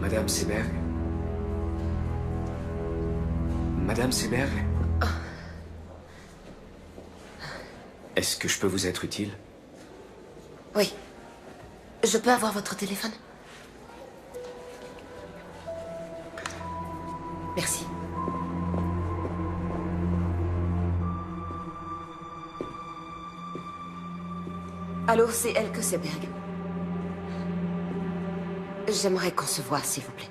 Madame Seberg? Madame Seberg? Est-ce que je peux vous être utile? Oui. Je peux avoir votre téléphone? Merci. Allô, c'est Elke Seberg. J'aimerais qu'on se voie, s'il vous plaît.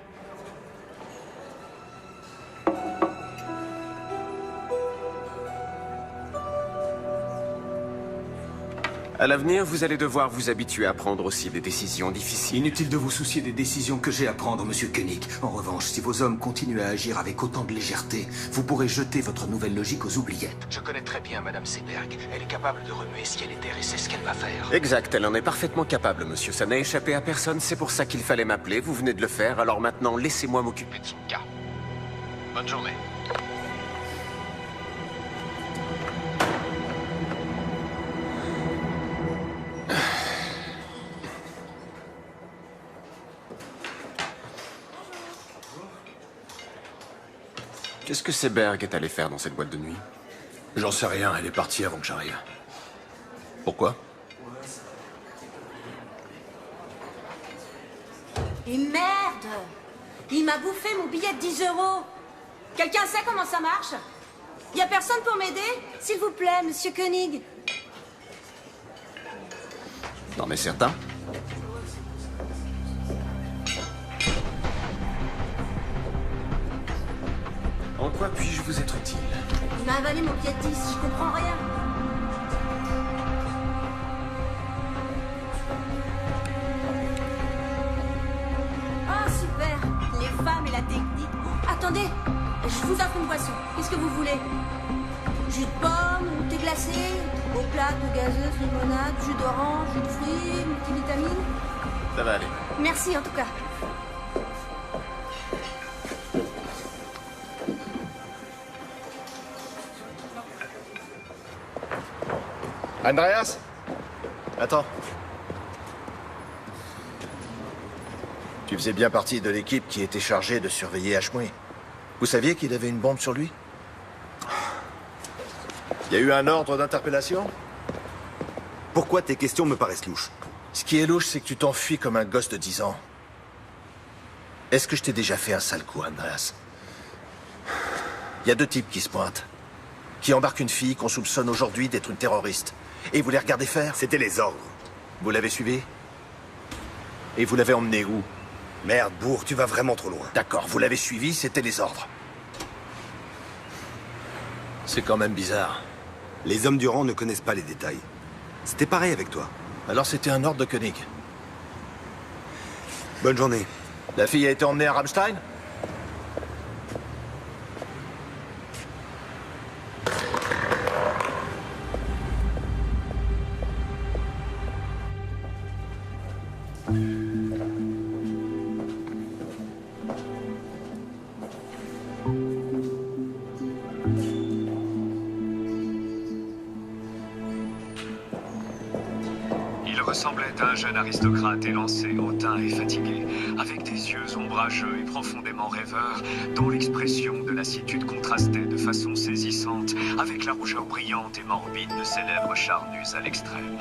À l'avenir, vous allez devoir vous habituer à prendre aussi des décisions difficiles. Inutile de vous soucier des décisions que j'ai à prendre, monsieur Koenig. En revanche, si vos hommes continuent à agir avec autant de légèreté, vous pourrez jeter votre nouvelle logique aux oubliettes. Je connais très bien Madame Seberg. Elle est capable de remuer ciel et terre et c'est ce qu'elle va faire. Exact, elle en est parfaitement capable, monsieur. Ça n'a échappé à personne, c'est pour ça qu'il fallait m'appeler. Vous venez de le faire, alors maintenant, laissez-moi m'occuper de Tinka. Bonne journée. Qu'est-ce que Seberg est allé faire dans cette boîte de nuit? J'en sais rien, elle est partie avant que j'arrive. Pourquoi? Et merde! Il m'a bouffé mon billet de 10 €. Quelqu'un sait comment ça marche? Y a personne pour m'aider? S'il vous plaît, monsieur Koenig. N'en est certain? En quoi puis-je vous être utile? Il m'a avalé mon billet de 10, je comprends rien. Oh, super! Les femmes et la technique. Attendez, je vous offre une boisson. Qu'est-ce que vous voulez? Jus de pomme, thé glacé, eau plate, gazeuse, limonade, jus d'orange, jus de fruits, multivitamines. Ça va aller. Merci en tout cas. Andreas? Attends. Tu faisais bien partie de l'équipe qui était chargée de surveiller Ashmui. Vous saviez qu'il avait une bombe sur lui? Il y a eu un ordre d'interpellation? Pourquoi tes questions me paraissent louches? Ce qui est louche, c'est que tu t'enfuis comme un gosse de 10 ans. Est-ce que je t'ai déjà fait un sale coup, Andreas? Il y a 2 types qui se pointent. Qui embarquent une fille qu'on soupçonne aujourd'hui d'être une terroriste. Et vous les regardez faire? C'était les ordres. Vous l'avez suivi? Et vous l'avez emmené où? Merde, bourre, tu vas vraiment trop loin. D'accord, vous l'avez suivi, c'était les ordres. C'est quand même bizarre. Les hommes du rang ne connaissent pas les détails. C'était pareil avec toi. Alors c'était un ordre de Koenig. Bonne journée. La fille a été emmenée à Rammstein? Il ressemblait à un jeune aristocrate élancé, hautain et fatigué, avec des yeux ombrageux et profondément rêveurs, dont l'expression de lassitude contrastait de façon saisissante avec la rougeur brillante et morbide de ses lèvres charnues à l'extrême.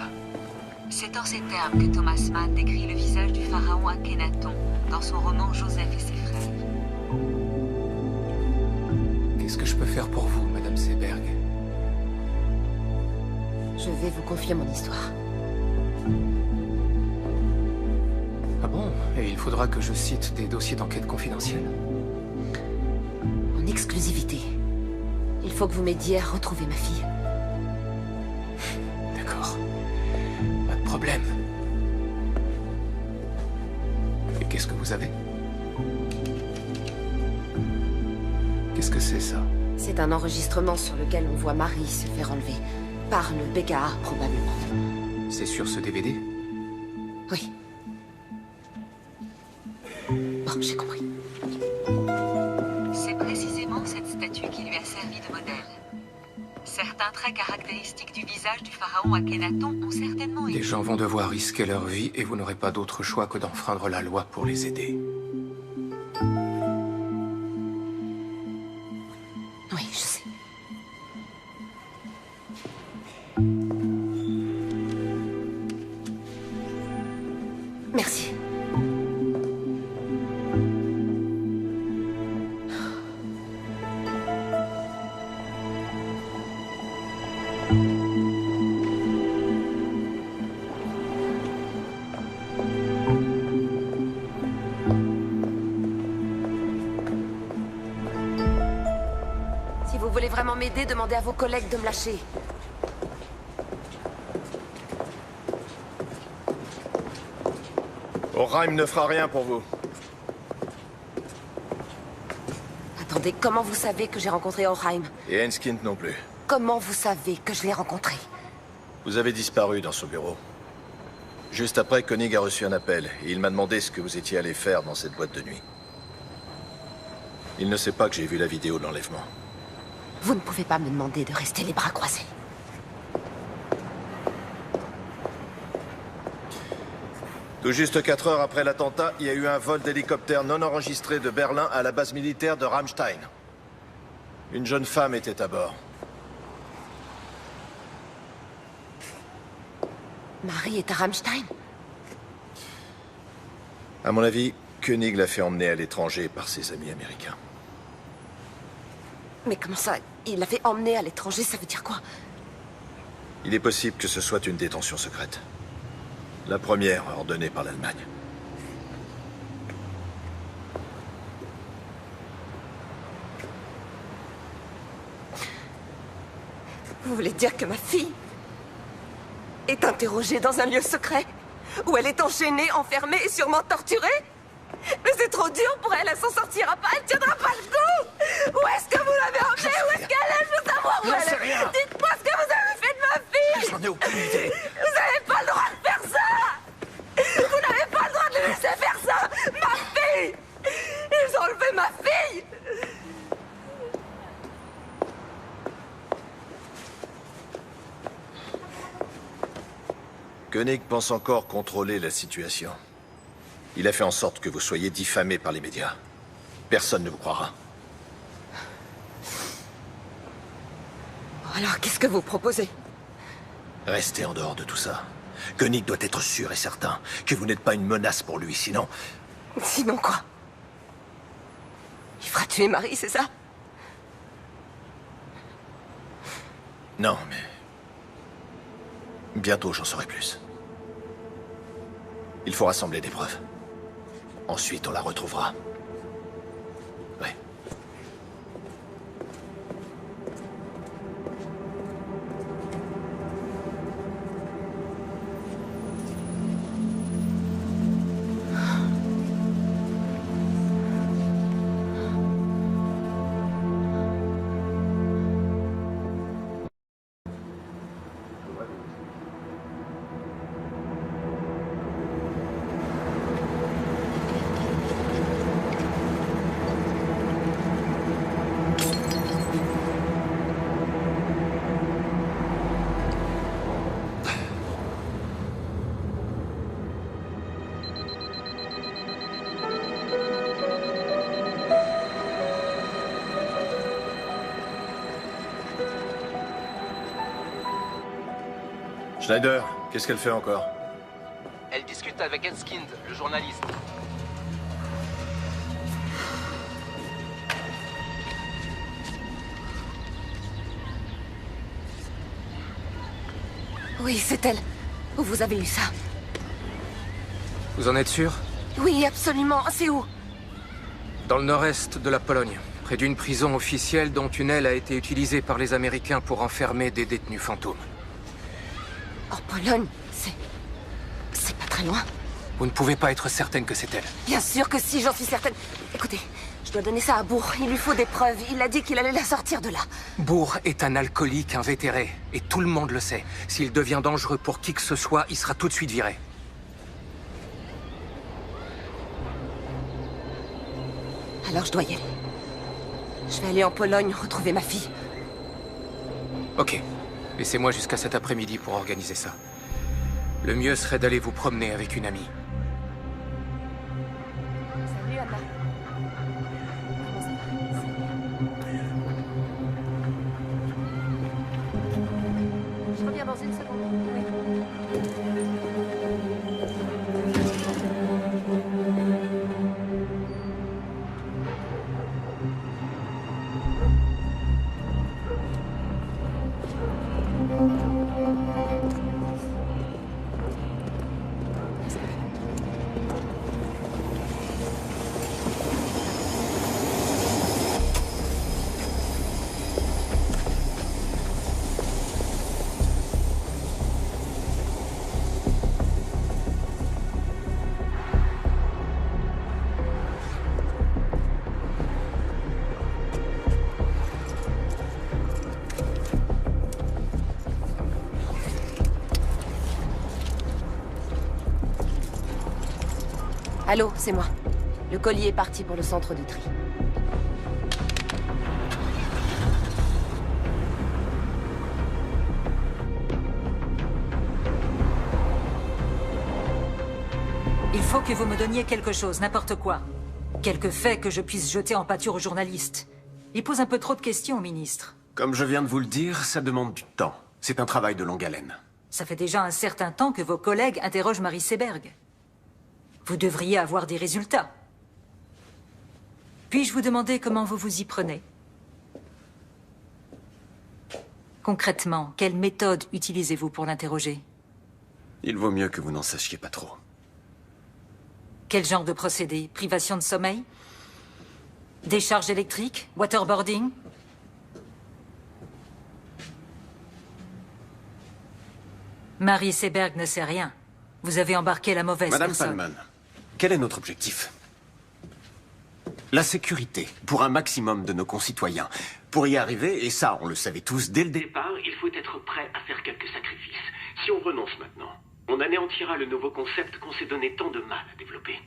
C'est en ces termes que Thomas Mann décrit le visage du pharaon Akhenaton dans son roman Joseph et ses frères. Qu'est-ce que je peux faire pour vous, Madame Seberg? Je vais vous confier mon histoire. Ah bon? Et il faudra que je cite des dossiers d'enquête confidentiels? En exclusivité. Il faut que vous m'aidiez à retrouver ma fille. D'accord. Pas de problème. Et qu'est-ce que vous avez? Qu'est-ce que c'est, ça? C'est un enregistrement sur lequel on voit Marie se faire enlever. Par le BKA, probablement. C'est sur ce DVD? Oui. Bon, j'ai compris. C'est précisément cette statue qui lui a servi de modèle. Certains traits caractéristiques du visage du pharaon Akhenaton ont certainement été... Des gens vont devoir risquer leur vie et vous n'aurez pas d'autre choix que d'enfreindre la loi pour les aider. Oui, je sais. Merci. Si vous voulez vraiment m'aider, demandez à vos collègues de me lâcher. Orheim ne fera rien pour vous. Attendez, comment vous savez que j'ai rencontré Orheim? Et Enskind non plus. Comment vous savez que je l'ai rencontré? Vous avez disparu dans son bureau. Juste après, Koenig a reçu un appel et il m'a demandé ce que vous étiez allé faire dans cette boîte de nuit. Il ne sait pas que j'ai vu la vidéo de l'enlèvement. Vous ne pouvez pas me demander de rester les bras croisés. Tout juste 4 heures après l'attentat, il y a eu un vol d'hélicoptère non enregistré de Berlin à la base militaire de Ramstein. Une jeune femme était à bord. Marie est à Ramstein? À mon avis, Koenig l'a fait emmener à l'étranger par ses amis américains. Mais comment ça? Il l'a fait emmener à l'étranger, ça veut dire quoi? Il est possible que ce soit une détention secrète. La première ordonnée par l'Allemagne. Vous voulez dire que ma fille est interrogée dans un lieu secret? Où elle est enchaînée, enfermée et sûrement torturée? Mais c'est trop dur pour elle, elle s'en sortira pas, elle tiendra pas le coup! Où est-ce que vous l'avez emmenée? Où est-ce qu'elle est? Je veux savoir où elle est! Dites-moi ce que vous avez fait de ma fille! J'en ai aucune idée! Vous n'avez pas le droit de faire ça! Vous n'avez pas le droit de le laisser faire ça! Ma fille! Ils ont enlevé ma fille! Koenig pense encore contrôler la situation. Il a fait en sorte que vous soyez diffamé par les médias. Personne ne vous croira. Alors, qu'est-ce que vous proposez? Restez en dehors de tout ça. Koenig doit être sûr et certain que vous n'êtes pas une menace pour lui, sinon... Sinon quoi? Il fera tuer Marie, c'est ça? Non, mais... Bientôt, j'en saurai plus. Il faut rassembler des preuves. Ensuite, on la retrouvera. Ouais. Schneider, qu'est-ce qu'elle fait encore? Elle discute avec Enskind, le journaliste. Oui, c'est elle. Où vous avez eu ça? Vous en êtes sûr? Oui, absolument. C'est où? Dans le nord-est de la Pologne, près d'une prison officielle dont une aile a été utilisée par les Américains pour enfermer des détenus fantômes. En Pologne? C'est pas très loin. Vous ne pouvez pas être certaine que c'est elle. Bien sûr que si, j'en suis certaine. Écoutez, je dois donner ça à Bourg. Il lui faut des preuves. Il a dit qu'il allait la sortir de là. Bourg est un alcoolique invétéré, et tout le monde le sait. S'il devient dangereux pour qui que ce soit, il sera tout de suite viré. Alors je dois y aller. Je vais aller en Pologne retrouver ma fille. Ok. Laissez-moi jusqu'à cet après-midi pour organiser ça. Le mieux serait d'aller vous promener avec une amie. Salut, Anna. Je reviens dans une seconde. Oui. Allô, c'est moi. Le colis est parti pour le centre de tri. Il faut que vous me donniez quelque chose, n'importe quoi. Quelques faits que je puisse jeter en pâture aux journalistes. Il pose un peu trop de questions, ministre. Comme je viens de vous le dire, ça demande du temps. C'est un travail de longue haleine. Ça fait déjà un certain temps que vos collègues interrogent Marie Seberg. Vous devriez avoir des résultats. Puis-je vous demander comment vous vous y prenez? Concrètement, quelle méthode utilisez-vous pour l'interroger? Il vaut mieux que vous n'en sachiez pas trop. Quel genre de procédé? Privation de sommeil? Décharge électrique? Waterboarding? Marie Seberg ne sait rien. Vous avez embarqué la mauvaise Madame personne. Palman, quel est notre objectif? La sécurité, pour un maximum de nos concitoyens. Pour y arriver, et ça on le savait tous dès le départ, Il faut être prêt à faire quelques sacrifices. Si on renonce maintenant, on anéantira le nouveau concept qu'on s'est donné tant de mal à développer.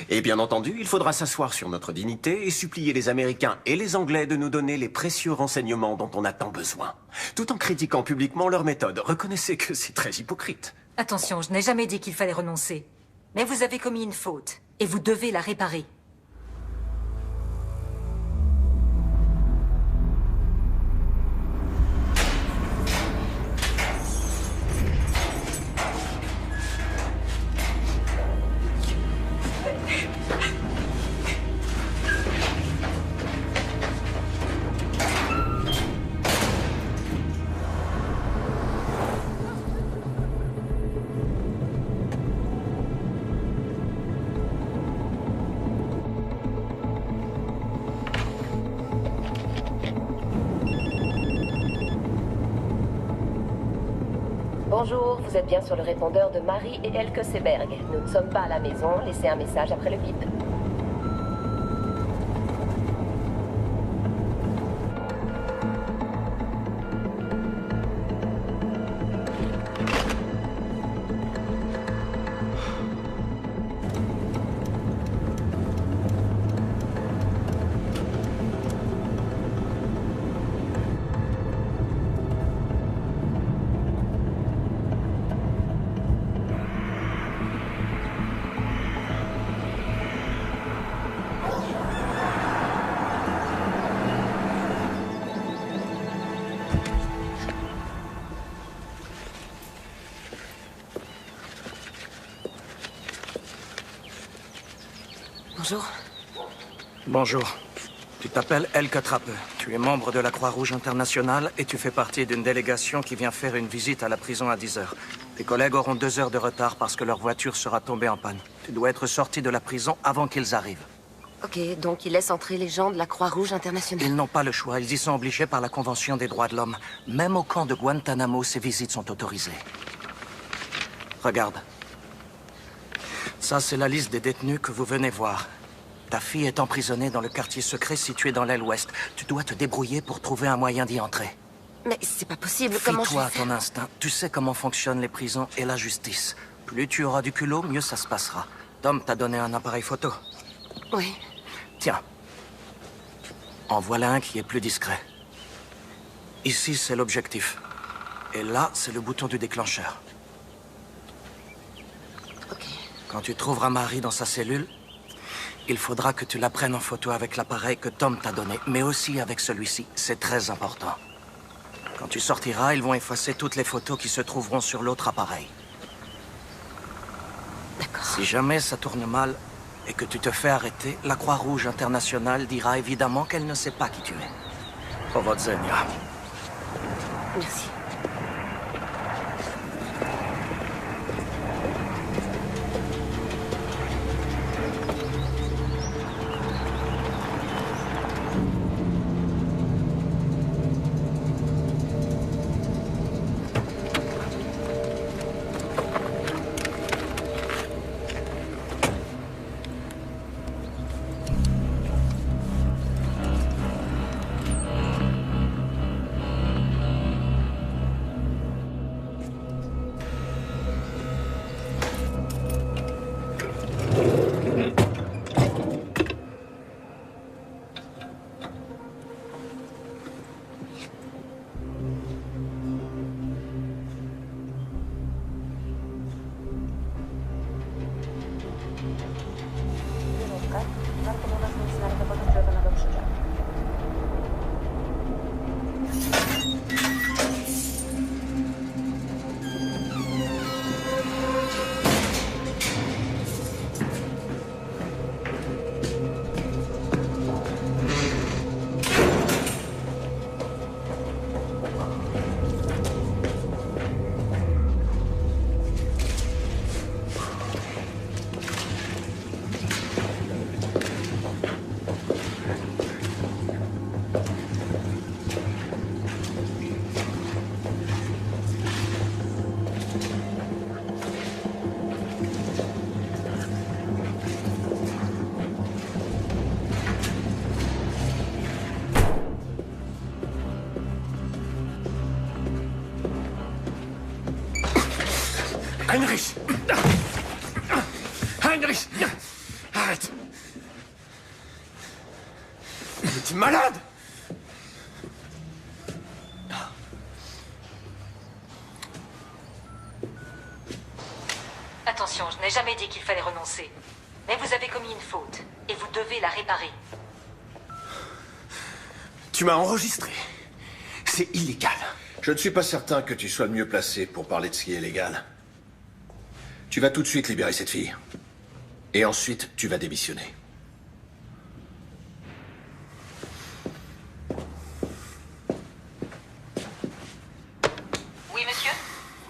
et bien entendu, il faudra s'asseoir sur notre dignité et supplier les Américains et les Anglais de nous donner les précieux renseignements dont on a tant besoin. Tout en critiquant publiquement leur méthode. Reconnaissez que c'est très hypocrite. Attention, je n'ai jamais dit qu'il fallait renoncer. Mais vous avez commis une faute, et vous devez la réparer. Bonjour, vous êtes bien sur le répondeur de Marie et Elke Seberg. Nous ne sommes pas à la maison, laissez un message après le bip. Bonjour. Bonjour. Tu t'appelles Elke Trappe. Tu es membre de la Croix-Rouge internationale et tu fais partie d'une délégation qui vient faire une visite à la prison à 10 heures. Tes collègues auront 2 heures de retard parce que leur voiture sera tombée en panne. Tu dois être sorti de la prison avant qu'ils arrivent. Ok, donc ils laissent entrer les gens de la Croix-Rouge internationale. Ils n'ont pas le choix. Ils y sont obligés par la Convention des droits de l'homme. Même au camp de Guantanamo, ces visites sont autorisées. Regarde. Ça, c'est la liste des détenus que vous venez voir. Ta fille est emprisonnée dans le quartier secret situé dans l'aile ouest. Tu dois te débrouiller pour trouver un moyen d'y entrer. Mais c'est pas possible, comment je Fie-toi vais à faire? ton instinct. Tu sais comment fonctionnent les prisons et la justice. Plus tu auras du culot, mieux ça se passera. Tom t'a donné un appareil photo. Oui. Tiens. En voilà un qui est plus discret. Ici, c'est l'objectif. Et là, c'est le bouton du déclencheur. Ok. Quand tu trouveras Marie dans sa cellule, il faudra que tu la prennes en photo avec l'appareil que Tom t'a donné, mais aussi avec celui-ci. C'est très important. Quand tu sortiras, ils vont effacer toutes les photos qui se trouveront sur l'autre appareil. D'accord. Si jamais ça tourne mal et que tu te fais arrêter, la Croix-Rouge internationale dira évidemment qu'elle ne sait pas qui tu es. Powodzenia. Merci. Heinrich! Heinrich! Arrête! Tu es malade! Attention, je n'ai jamais dit qu'il fallait renoncer. Mais vous avez commis une faute, et vous devez la réparer. Tu m'as enregistré. C'est illégal. Je ne suis pas certain que tu sois le mieux placé pour parler de ce qui est légal. Tu vas tout de suite libérer cette fille. Et ensuite, tu vas démissionner. Oui, monsieur?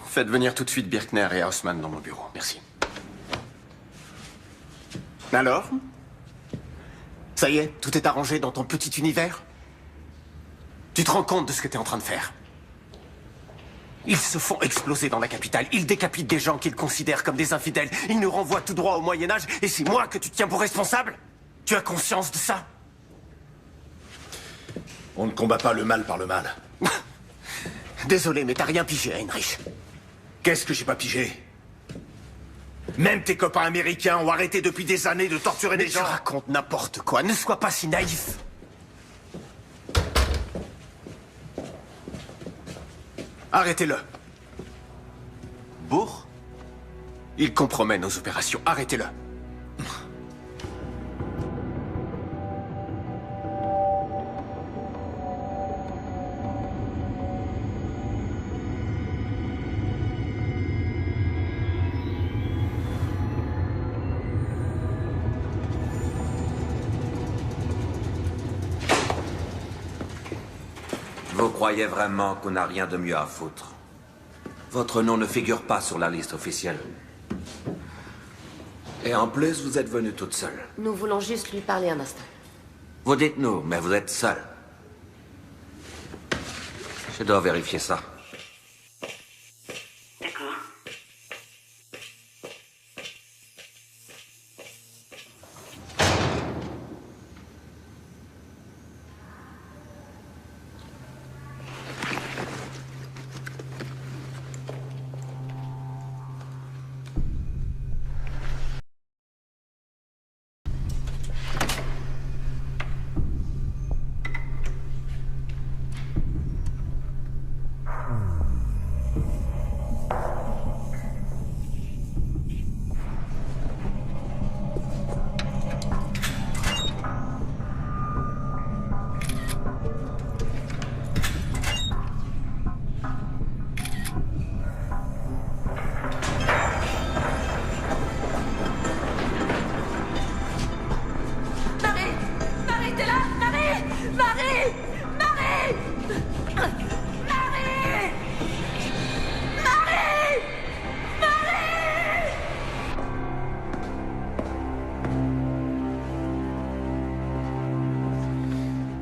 Faites venir tout de suite Birkner et Haussmann dans mon bureau. Merci. Alors? Ça y est, tout est arrangé dans ton petit univers? Tu te rends compte de ce que tu es en train de faire? Ils se font exploser dans la capitale. Ils décapitent des gens qu'ils considèrent comme des infidèles. Ils nous renvoient tout droit au Moyen-Âge. Et c'est moi que tu tiens pour responsable? Tu as conscience de ça? On ne combat pas le mal par le mal. Désolé, mais t'as rien pigé, Heinrich. Qu'est-ce que j'ai pas pigé? Même tes copains américains ont arrêté depuis des années de torturer des gens. Tu racontes n'importe quoi. Ne sois pas si naïf. Arrêtez-le. Bourg? Il compromet nos opérations. Arrêtez-le. Vous croyez vraiment qu'on n'a rien de mieux à foutre? Votre nom ne figure pas sur la liste officielle. Et en plus, vous êtes venue toute seule. Nous voulons juste lui parler un instant. Vous dites nous, mais vous êtes seule. Je dois vérifier ça. D'accord.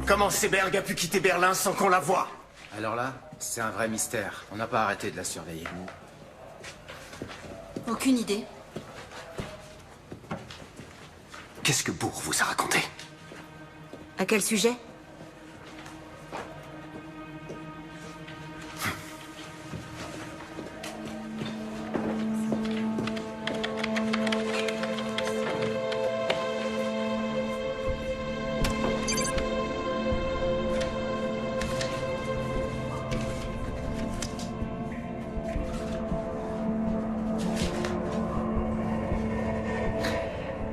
Comment Seberg a pu quitter Berlin sans qu'on la voie? Alors là, c'est un vrai mystère. On n'a pas arrêté de la surveiller. Aucune idée. Qu'est-ce que Bourg vous a raconté? À quel sujet?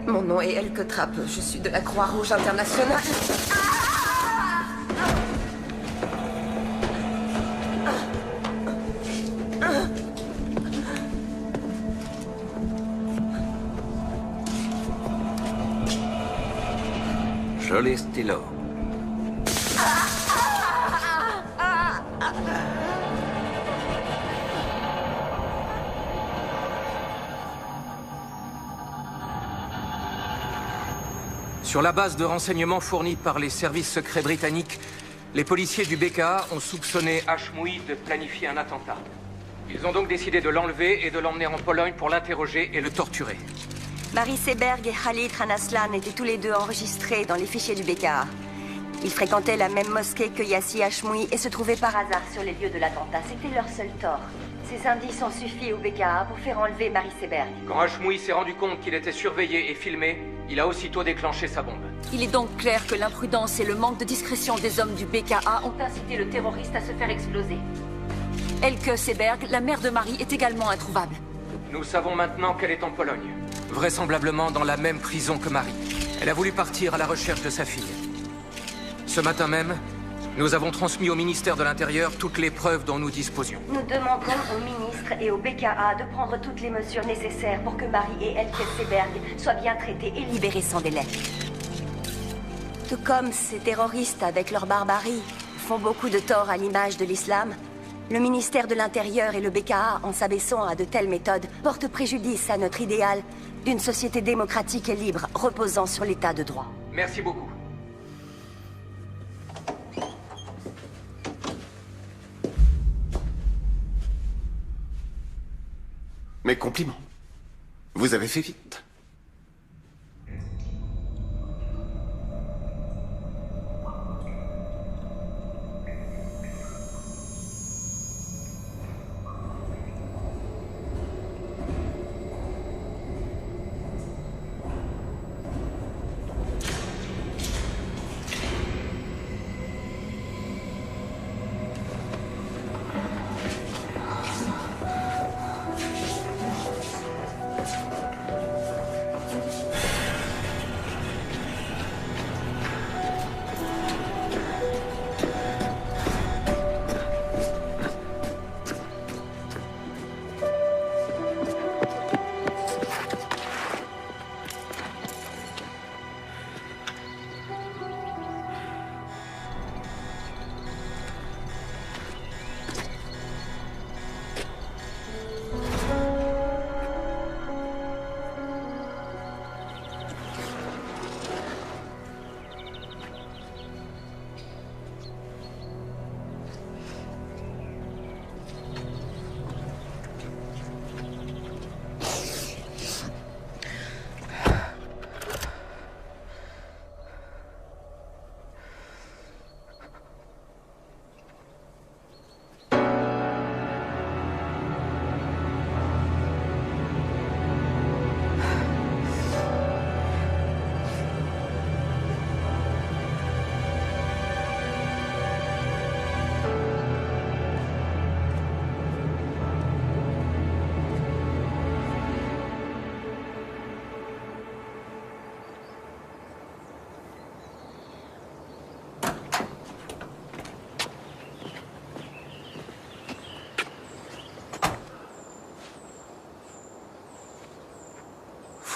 Mon nom est Elke Trappe. Je suis de la Croix-Rouge internationale. Joli stylo. Sur la base de renseignements fournis par les services secrets britanniques, les policiers du BKA ont soupçonné Hashmoui de planifier un attentat. Ils ont donc décidé de l'enlever et de l'emmener en Pologne pour l'interroger et le torturer. Marie Seberg et Khalid Ranaslan étaient tous les deux enregistrés dans les fichiers du BKA. Ils fréquentaient la même mosquée que Yassi Hashmoui et se trouvaient par hasard sur les lieux de l'attentat. C'était leur seul tort. Ces indices ont suffi au BKA pour faire enlever Marie Seberg. Quand Hashmoui s'est rendu compte qu'il était surveillé et filmé, il a aussitôt déclenché sa bombe. Il est donc clair que l'imprudence et le manque de discrétion des hommes du BKA ont incité le terroriste à se faire exploser. Elke Seberg, la mère de Marie, est également introuvable. Nous savons maintenant qu'elle est en Pologne, vraisemblablement dans la même prison que Marie. Elle a voulu partir à la recherche de sa fille. Ce matin même, nous avons transmis au ministère de l'Intérieur toutes les preuves dont nous disposions. Nous demandons au ministre et au BKA de prendre toutes les mesures nécessaires pour que Marie et Elke Seberg soient bien traitées et libérées sans délai. Tout comme ces terroristes, avec leur barbarie, font beaucoup de tort à l'image de l'islam, le ministère de l'Intérieur et le BKA, en s'abaissant à de telles méthodes, portent préjudice à notre idéal d'une société démocratique et libre, reposant sur l'état de droit. Merci beaucoup. Mes compliments. Vous avez fait vite.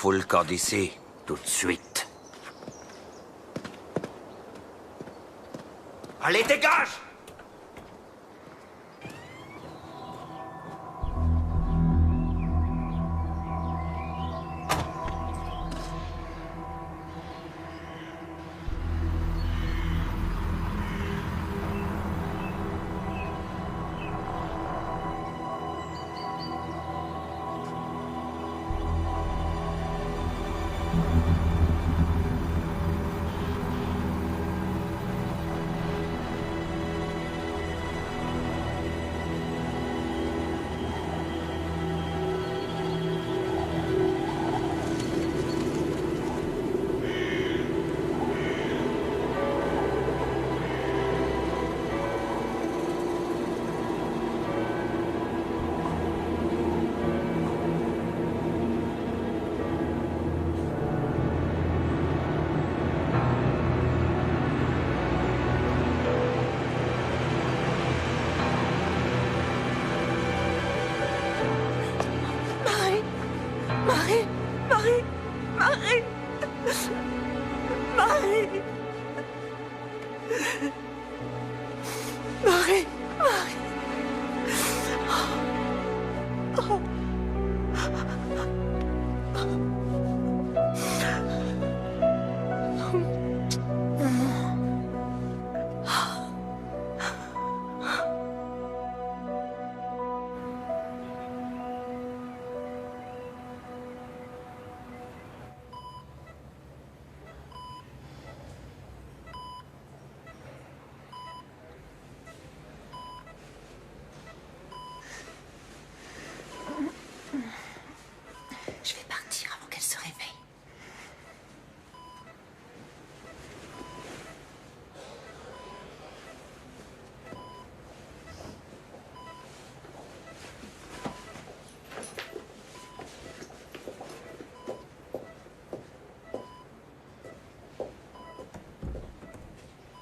fout le camp d'ici, tout de suite. Allez, dégage! Je vais partir avant qu'elle se réveille.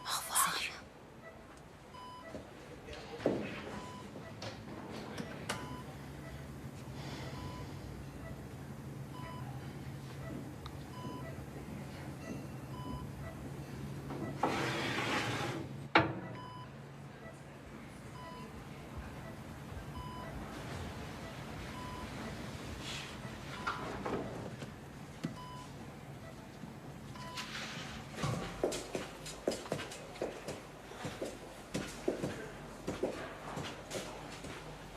Au revoir.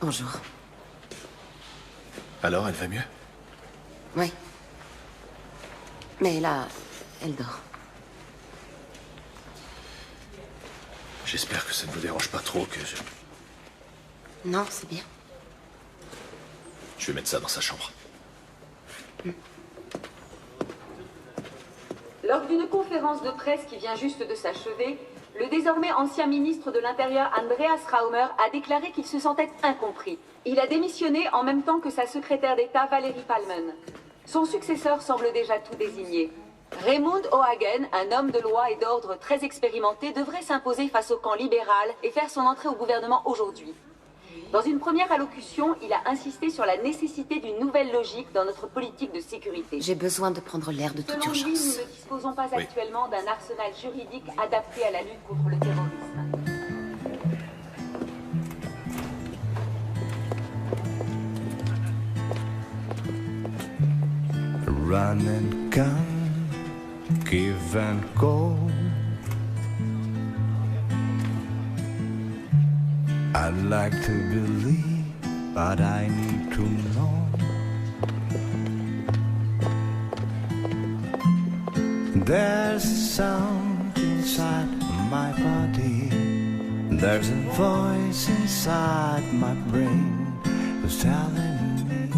Bonjour. Alors, elle va mieux? Oui. Mais là, elle dort. J'espère que ça ne vous dérange pas trop que je... Non, c'est bien. Je vais mettre ça dans sa chambre. Lors d'une conférence de presse qui vient juste de s'achever, le désormais ancien ministre de l'Intérieur Andreas Raumer a déclaré qu'il se sentait incompris. Il a démissionné en même temps que sa secrétaire d'État Valérie Palmen. Son successeur semble déjà tout désigné. Raymond O'Hagen, un homme de loi et d'ordre très expérimenté, devrait s'imposer face au camp libéral et faire son entrée au gouvernement aujourd'hui. Dans une première allocution, il a insisté sur la nécessité d'une nouvelle logique dans notre politique de sécurité. J'ai besoin de prendre l'air de toute Selon lui, urgence. nous ne disposons pas actuellement d'un arsenal juridique adapté à la lutte contre le terrorisme. Run and gun, give and go. I'd like to believe, but I need to know. There's a sound inside my body. There's a voice inside my brain that's telling me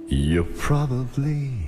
you're probably